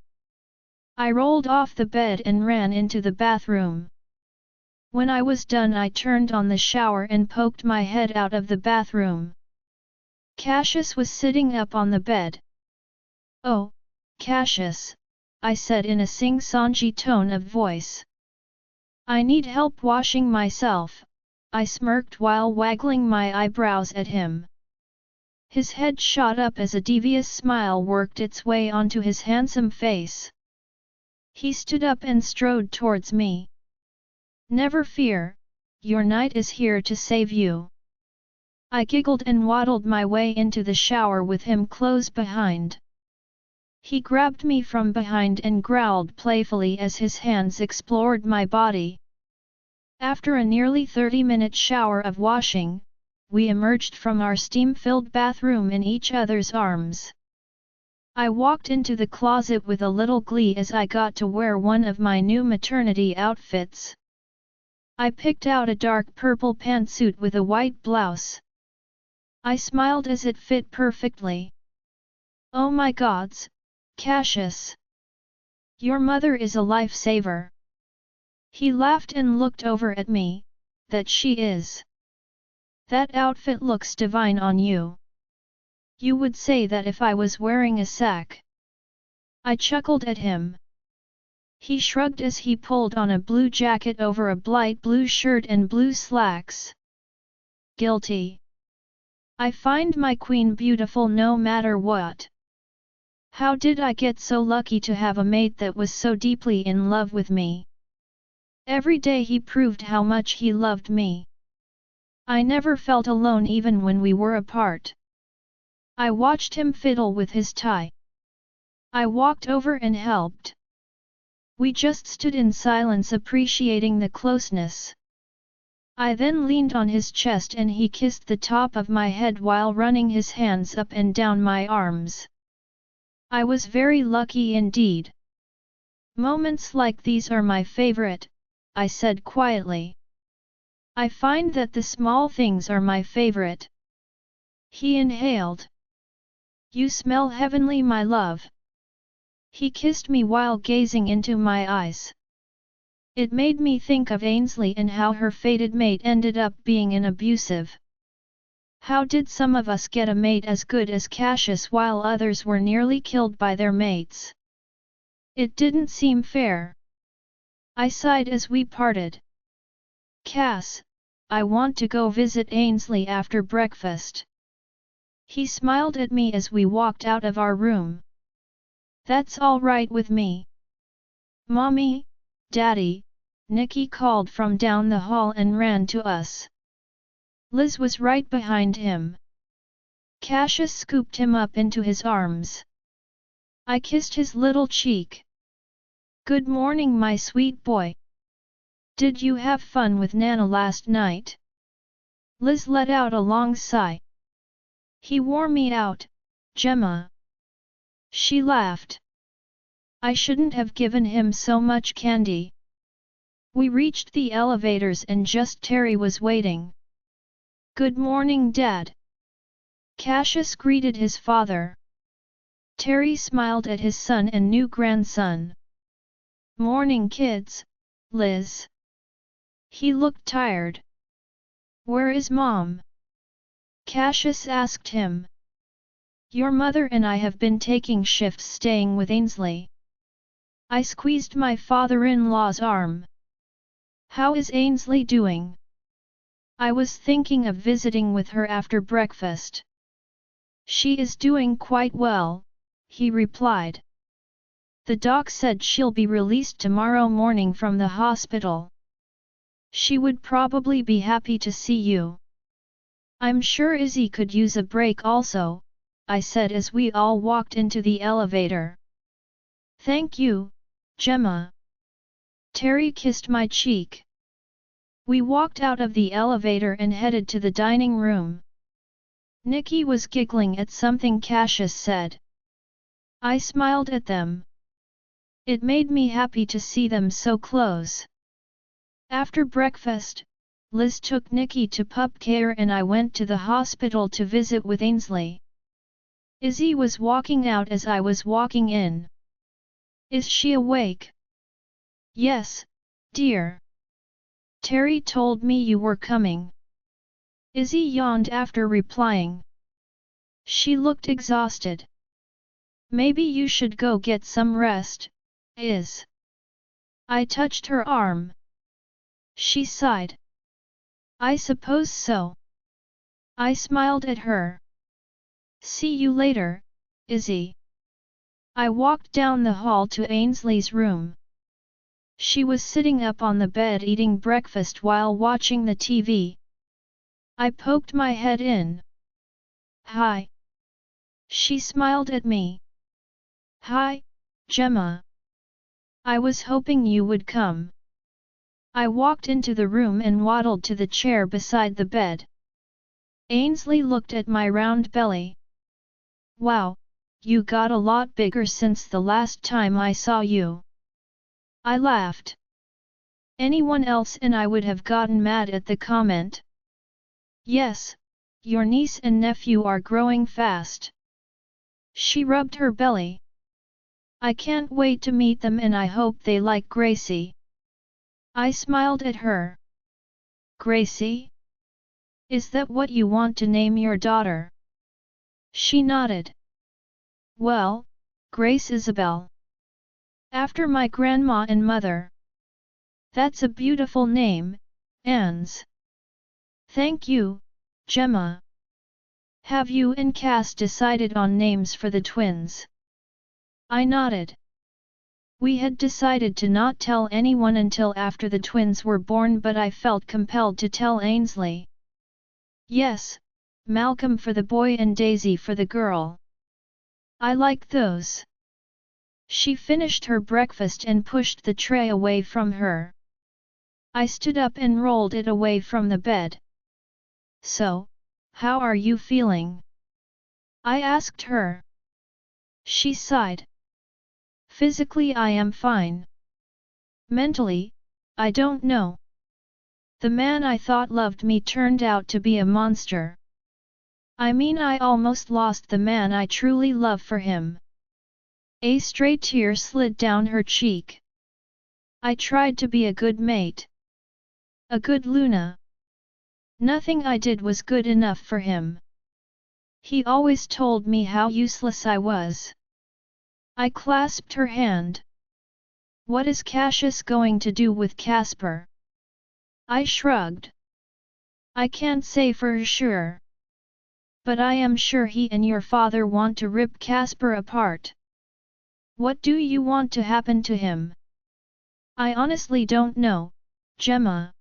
I rolled off the bed and ran into the bathroom. When I was done, I turned on the shower and poked my head out of the bathroom. Cassius was sitting up on the bed. Oh, Cassius, I said in a sing-songy tone of voice. I need help washing myself, I smirked while waggling my eyebrows at him. His head shot up as a devious smile worked its way onto his handsome face. He stood up and strode towards me. Never fear, your knight is here to save you. I giggled and waddled my way into the shower with him close behind. He grabbed me from behind and growled playfully as his hands explored my body. After a nearly 30-minute shower of washing, we emerged from our steam-filled bathroom in each other's arms. I walked into the closet with a little glee as I got to wear one of my new maternity outfits. I picked out a dark purple pantsuit with a white blouse. I smiled as it fit perfectly. Oh my gods, Cassius! Your mother is a lifesaver. He laughed and looked over at me. That she is. That outfit looks divine on you. You would say that if I was wearing a sack. I chuckled at him. He shrugged as he pulled on a blue jacket over a light blue shirt and blue slacks. Guilty. I find my queen beautiful no matter what. How did I get so lucky to have a mate that was so deeply in love with me? Every day he proved how much he loved me. I never felt alone even when we were apart. I watched him fiddle with his tie. I walked over and helped. We just stood in silence appreciating the closeness. I then leaned on his chest and he kissed the top of my head while running his hands up and down my arms. I was very lucky indeed. Moments like these are my favorite, I said quietly. I find that the small things are my favorite. He inhaled. You smell heavenly, my love. He kissed me while gazing into my eyes. It made me think of Ainsley and how her fated mate ended up being an abusive. How did some of us get a mate as good as Cassius while others were nearly killed by their mates? It didn't seem fair. I sighed as we parted. Cass, I want to go visit Ainsley after breakfast. He smiled at me as we walked out of our room. That's all right with me. Mommy, Daddy, Nikki called from down the hall and ran to us. Liz was right behind him. Cassius scooped him up into his arms. I kissed his little cheek. Good morning, my sweet boy. Did you have fun with Nana last night? Liz let out a long sigh. He wore me out, Gemma. She laughed. I shouldn't have given him so much candy. We reached the elevators and just Terry was waiting. Good morning, Dad. Cassius greeted his father. Terry smiled at his son and new grandson. Morning, kids, Liz. He looked tired. Where is Mom? Cassius asked him. Your mother and I have been taking shifts staying with Ainsley. I squeezed my father-in-law's arm. How is Ainsley doing? I was thinking of visiting with her after breakfast. She is doing quite well, he replied. The doc said she'll be released tomorrow morning from the hospital. She would probably be happy to see you. I'm sure Izzy could use a break also, I said as we all walked into the elevator. Thank you, Gemma. Terry kissed my cheek. We walked out of the elevator and headed to the dining room. Nikki was giggling at something Cassius said. I smiled at them. It made me happy to see them so close. After breakfast, Liz took Nikki to pup care and I went to the hospital to visit with Ainsley. Izzy was walking out as I was walking in. Is she awake? Yes, dear. Terry told me you were coming. Izzy yawned after replying. She looked exhausted. Maybe you should go get some rest, Iz. I touched her arm. She sighed. I suppose so. I smiled at her. See you later, Izzy. I walked down the hall to Ainsley's room. She was sitting up on the bed eating breakfast while watching the TV. I poked my head in. Hi. She smiled at me. Hi, Gemma. I was hoping you would come. I walked into the room and waddled to the chair beside the bed. Ainsley looked at my round belly. Wow, you got a lot bigger since the last time I saw you. I laughed. Anyone else and I would have gotten mad at the comment. Yes, your niece and nephew are growing fast. She rubbed her belly. I can't wait to meet them and I hope they like Gracie. I smiled at her. Gracie? Is that what you want to name your daughter? She nodded. Well, Grace Isabel. After my grandma and mother. That's a beautiful name, Ans. Thank you, Gemma. Have you and Cass decided on names for the twins? I nodded. We had decided to not tell anyone until after the twins were born, but I felt compelled to tell Ainsley. Yes, Malcolm for the boy and Daisy for the girl. I like those. She finished her breakfast and pushed the tray away from her. I stood up and rolled it away from the bed. So, how are you feeling? I asked her. She sighed. Physically I am fine. Mentally, I don't know. The man I thought loved me turned out to be a monster. I mean, I almost lost the man I truly love for him. A stray tear slid down her cheek. I tried to be a good mate. A good Luna. Nothing I did was good enough for him. He always told me how useless I was. I clasped her hand. What is Cassius going to do with Casper? I shrugged. I can't say for sure. But I am sure he and your father want to rip Casper apart. What do you want to happen to him? I honestly don't know, Gemma.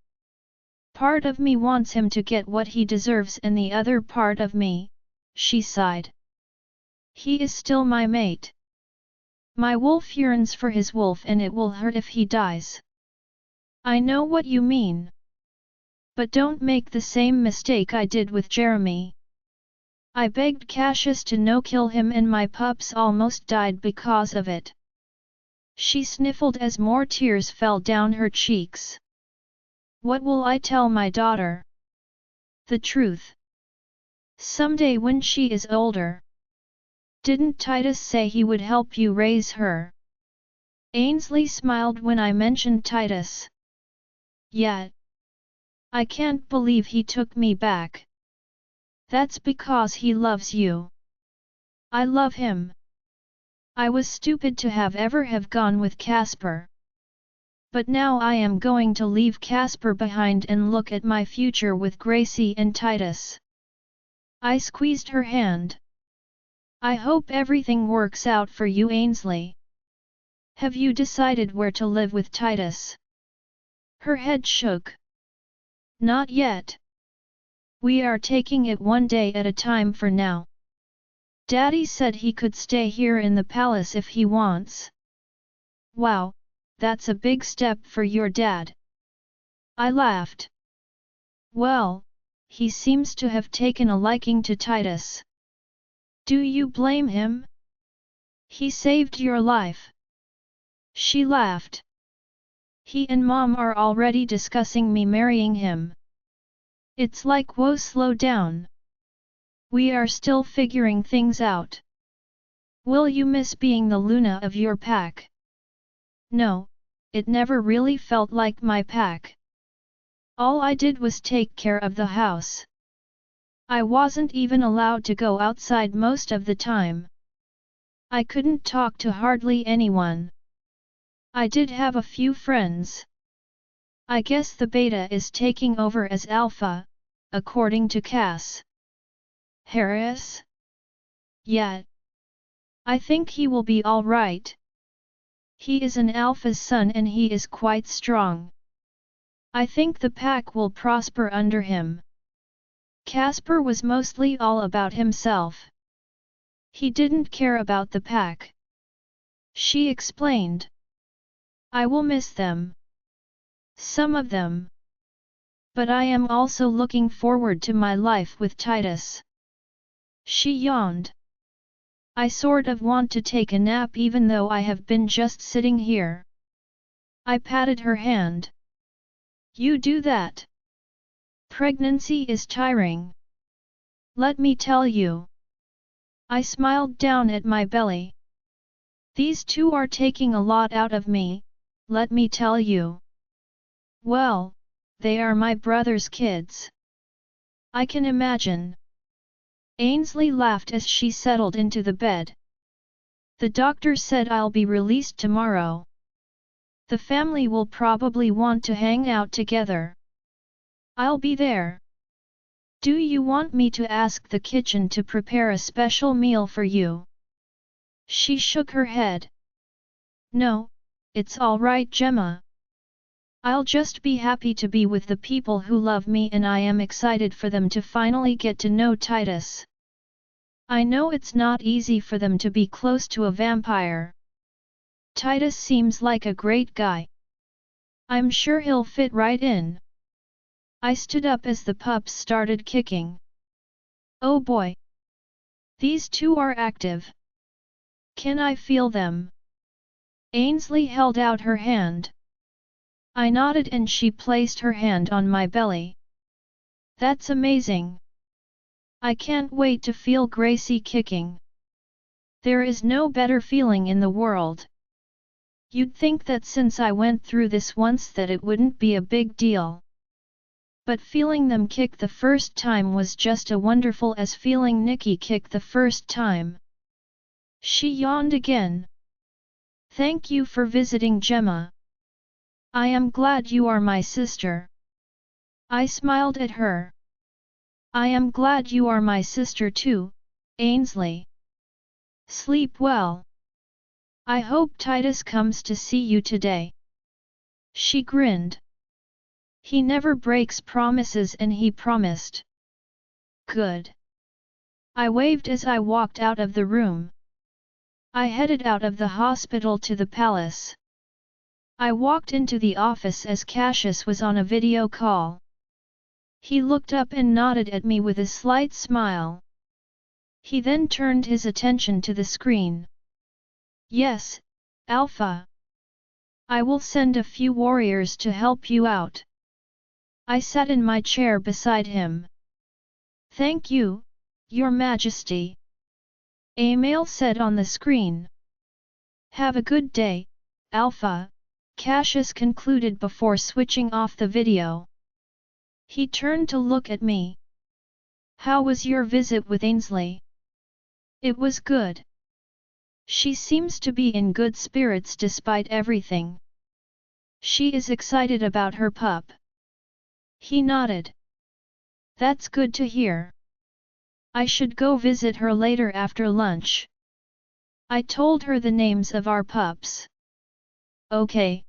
Part of me wants him to get what he deserves, and the other part of me, she sighed. He is still my mate. My wolf yearns for his wolf, and it will hurt if he dies. I know what you mean. But don't make the same mistake I did with Jeremy. I begged Cassius to no kill him, and my pups almost died because of it. She sniffled as more tears fell down her cheeks. What will I tell my daughter? The truth. Someday when she is older. Didn't Titus say he would help you raise her? Ainsley smiled when I mentioned Titus. Yeah. I can't believe he took me back. That's because he loves you. I love him. I was stupid to have gone with Casper. But now I am going to leave Casper behind and look at my future with Gracie and Titus. I squeezed her hand. I hope everything works out for you, Ainsley. Have you decided where to live with Titus? Her head shook. Not yet. We are taking it one day at a time for now. Daddy said he could stay here in the palace if he wants. Wow, that's a big step for your dad. I laughed. Well, he seems to have taken a liking to Titus. Do you blame him? He saved your life. She laughed. He and Mom are already discussing me marrying him. It's like, whoa, slow down. We are still figuring things out. Will you miss being the Luna of your pack? No, it never really felt like my pack. All I did was take care of the house. I wasn't even allowed to go outside most of the time. I couldn't talk to hardly anyone. I did have a few friends. I guess the beta is taking over as alpha, according to Cass. Harris? Yeah. I think he will be all right. He is an alpha's son and he is quite strong. I think the pack will prosper under him. Casper was mostly all about himself. He didn't care about the pack. She explained. I will miss them. Some of them. But I am also looking forward to my life with Titus. She yawned. I sort of want to take a nap even though I have been just sitting here. I patted her hand. You do that. Pregnancy is tiring. Let me tell you. I smiled down at my belly. These two are taking a lot out of me, let me tell you. Well, they are my brother's kids. I can imagine. Ainsley laughed as she settled into the bed. The doctor said I'll be released tomorrow. The family will probably want to hang out together. I'll be there. Do you want me to ask the kitchen to prepare a special meal for you? She shook her head. No, it's all right, Gemma. I'll just be happy to be with the people who love me, and I am excited for them to finally get to know Titus. I know it's not easy for them to be close to a vampire. Titus seems like a great guy. I'm sure he'll fit right in. I stood up as the pups started kicking. Oh boy! These two are active. Can I feel them? Ainsley held out her hand. I nodded and she placed her hand on my belly. That's amazing. I can't wait to feel Gracie kicking. There is no better feeling in the world. You'd think that since I went through this once that it wouldn't be a big deal. But feeling them kick the first time was just as wonderful as feeling Nikki kick the first time. She yawned again. Thank you for visiting, Gemma. I am glad you are my sister. I smiled at her. I am glad you are my sister too, Ainsley. Sleep well. I hope Titus comes to see you today. She grinned. He never breaks promises, and he promised. Good. I waved as I walked out of the room. I headed out of the hospital to the palace. I walked into the office as Cassius was on a video call. He looked up and nodded at me with a slight smile. He then turned his attention to the screen. Yes, Alpha. I will send a few warriors to help you out. I sat in my chair beside him. Thank you, Your Majesty. A male said on the screen. Have a good day, Alpha, Cassius concluded before switching off the video. He turned to look at me. How was your visit with Ainsley? It was good. She seems to be in good spirits despite everything. She is excited about her pup. He nodded. That's good to hear. I should go visit her later after lunch. I told her the names of our pups. Okay.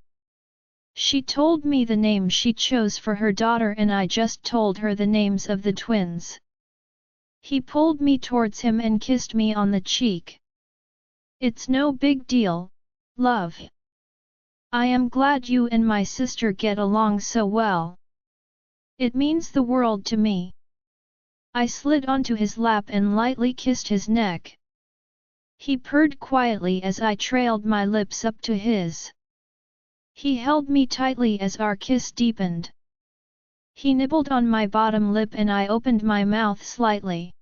She told me the name she chose for her daughter, and I just told her the names of the twins. He pulled me towards him and kissed me on the cheek. It's no big deal, love. I am glad you and my sister get along so well. It means the world to me. I slid onto his lap and lightly kissed his neck. He purred quietly as I trailed my lips up to his. He held me tightly as our kiss deepened. He nibbled on my bottom lip and I opened my mouth slightly.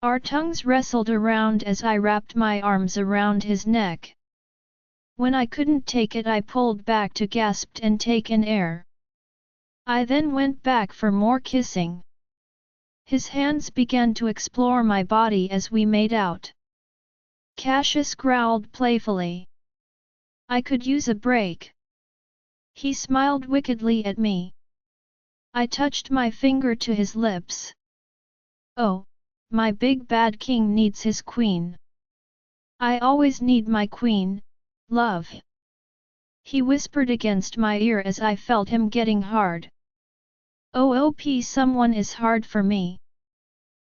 Our tongues wrestled around as I wrapped my arms around his neck. When I couldn't take it, I pulled back to gasp and take in air. I then went back for more kissing. His hands began to explore my body as we made out. Cassius growled playfully. I could use a break. He smiled wickedly at me. I touched my finger to his lips. Oh, my big bad king needs his queen. I always need my queen, love. He whispered against my ear as I felt him getting hard. OOP, someone is hard for me.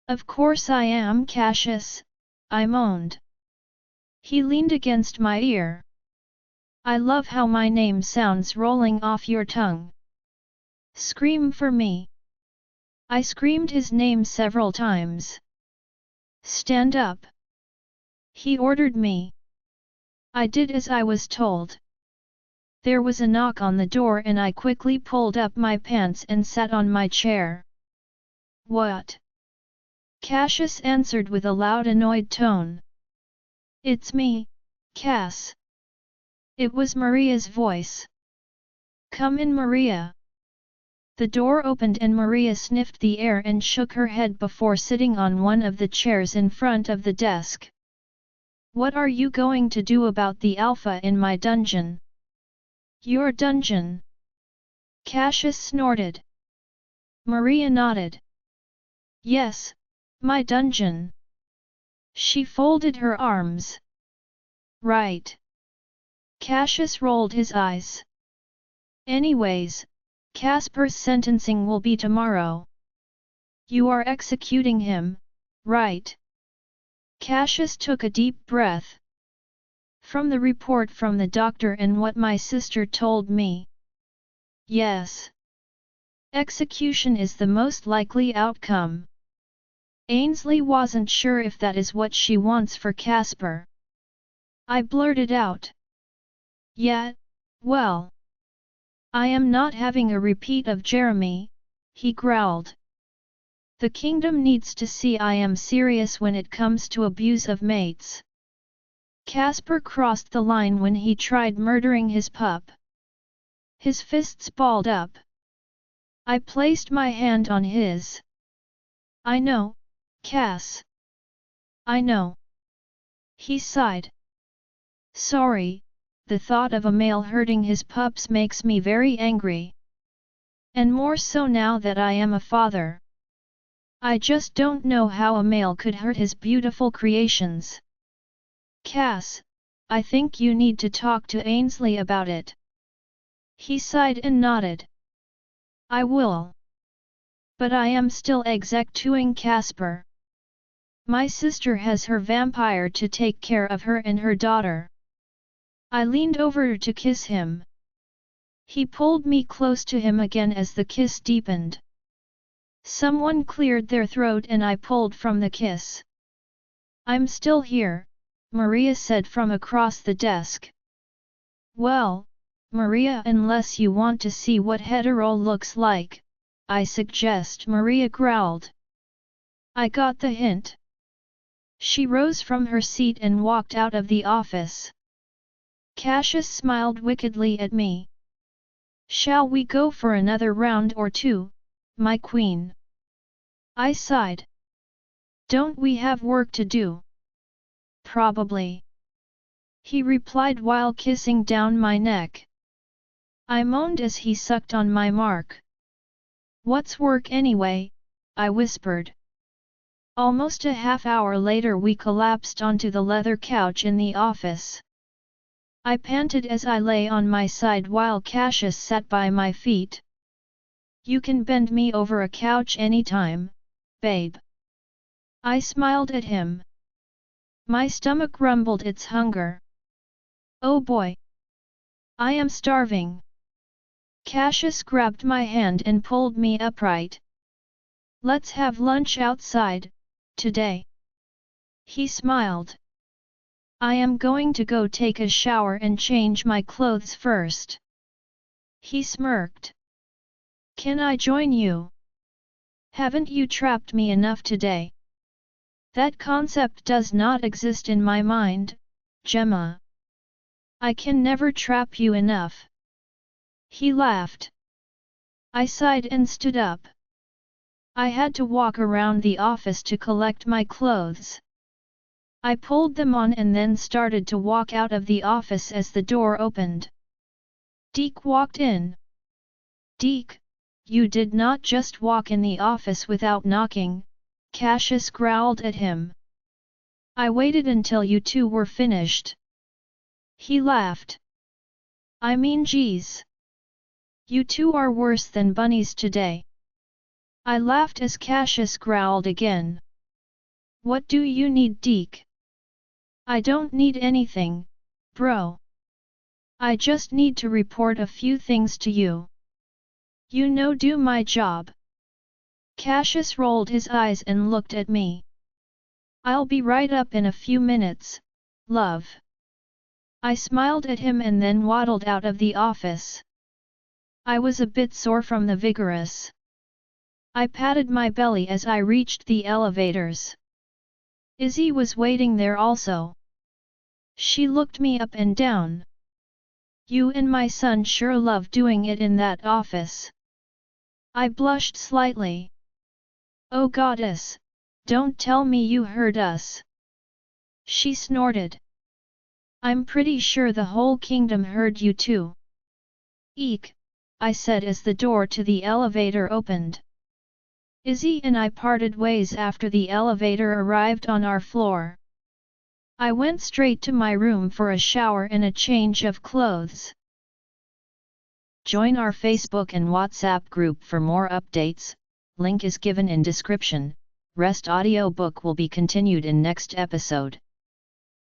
Of course I am, Cassius, I moaned. He leaned against my ear. I love how my name sounds rolling off your tongue. Scream for me. I screamed his name several times. Stand up. He ordered me. I did as I was told. There was a knock on the door and I quickly pulled up my pants and sat on my chair. What? Cassius answered with a loud, annoyed tone. It's me, Cass. It was Maria's voice. Come in, Maria. The door opened and Maria sniffed the air and shook her head before sitting on one of the chairs in front of the desk. What are you going to do about the alpha in my dungeon? Your dungeon? Cassius snorted. Maria nodded. Yes, my dungeon. She folded her arms. Right. Cassius rolled his eyes. Anyways, Casper's sentencing will be tomorrow. You are executing him, right? Cassius took a deep breath. From the report from the doctor and what my sister told me. Yes. Execution is the most likely outcome. Ainsley wasn't sure if that is what she wants for Casper. I blurted out. Yeah, well. I am not having a repeat of Jeremy, he growled. The kingdom needs to see I am serious when it comes to abuse of mates. Casper crossed the line when he tried murdering his pup. His fists balled up. I placed my hand on his. I know, Cass. I know. He sighed. Sorry, the thought of a male hurting his pups makes me very angry. And more so now that I am a father. I just don't know how a male could hurt his beautiful creations. Cass, I think you need to talk to Ainsley about it. He sighed and nodded. I will. But I am still executing Casper. My sister has her vampire to take care of her and her daughter. I leaned over to kiss him. He pulled me close to him again as the kiss deepened. Someone cleared their throat and I pulled from the kiss. I'm still here, Maria said from across the desk. Well, Maria, unless you want to see what hetero looks like, I suggest, Maria growled. I got the hint. She rose from her seat and walked out of the office. Cassius smiled wickedly at me. Shall we go for another round or two, my queen? I sighed. Don't we have work to do? Probably. He replied while kissing down my neck. I moaned as he sucked on my mark. What's work anyway? I whispered. Almost a half hour later we collapsed onto the leather couch in the office. I panted as I lay on my side while Cassius sat by my feet. You can bend me over a couch anytime, babe. I smiled at him. My stomach rumbled its hunger. Oh boy! I am starving. Cassius grabbed my hand and pulled me upright. Let's have lunch outside, today. He smiled. I am going to go take a shower and change my clothes first. He smirked. Can I join you? Haven't you trapped me enough today? That concept does not exist in my mind, Gemma. I can never trap you enough. He laughed. I sighed and stood up. I had to walk around the office to collect my clothes. I pulled them on and then started to walk out of the office as the door opened. Deke walked in. Deke, you did not just walk in the office without knocking, Cassius growled at him. I waited until you two were finished. He laughed. I mean, geez. You two are worse than bunnies today. I laughed as Cassius growled again. What do you need, Deke? I don't need anything, bro. I just need to report a few things to you. You know, do my job. Cassius rolled his eyes and looked at me. I'll be right up in a few minutes, love. I smiled at him and then waddled out of the office. I was a bit sore from the vigorous. I patted my belly as I reached the elevators. Izzy was waiting there also. She looked me up and down. You and my son sure love doing it in that office. I blushed slightly. Oh goddess, don't tell me you heard us. She snorted. I'm pretty sure the whole kingdom heard you too. Eek, I said as the door to the elevator opened. Izzy and I parted ways after the elevator arrived on our floor. I went straight to my room for a shower and a change of clothes. Join our Facebook and WhatsApp group for more updates, link is given in description. Rest audiobook will be continued in next episode.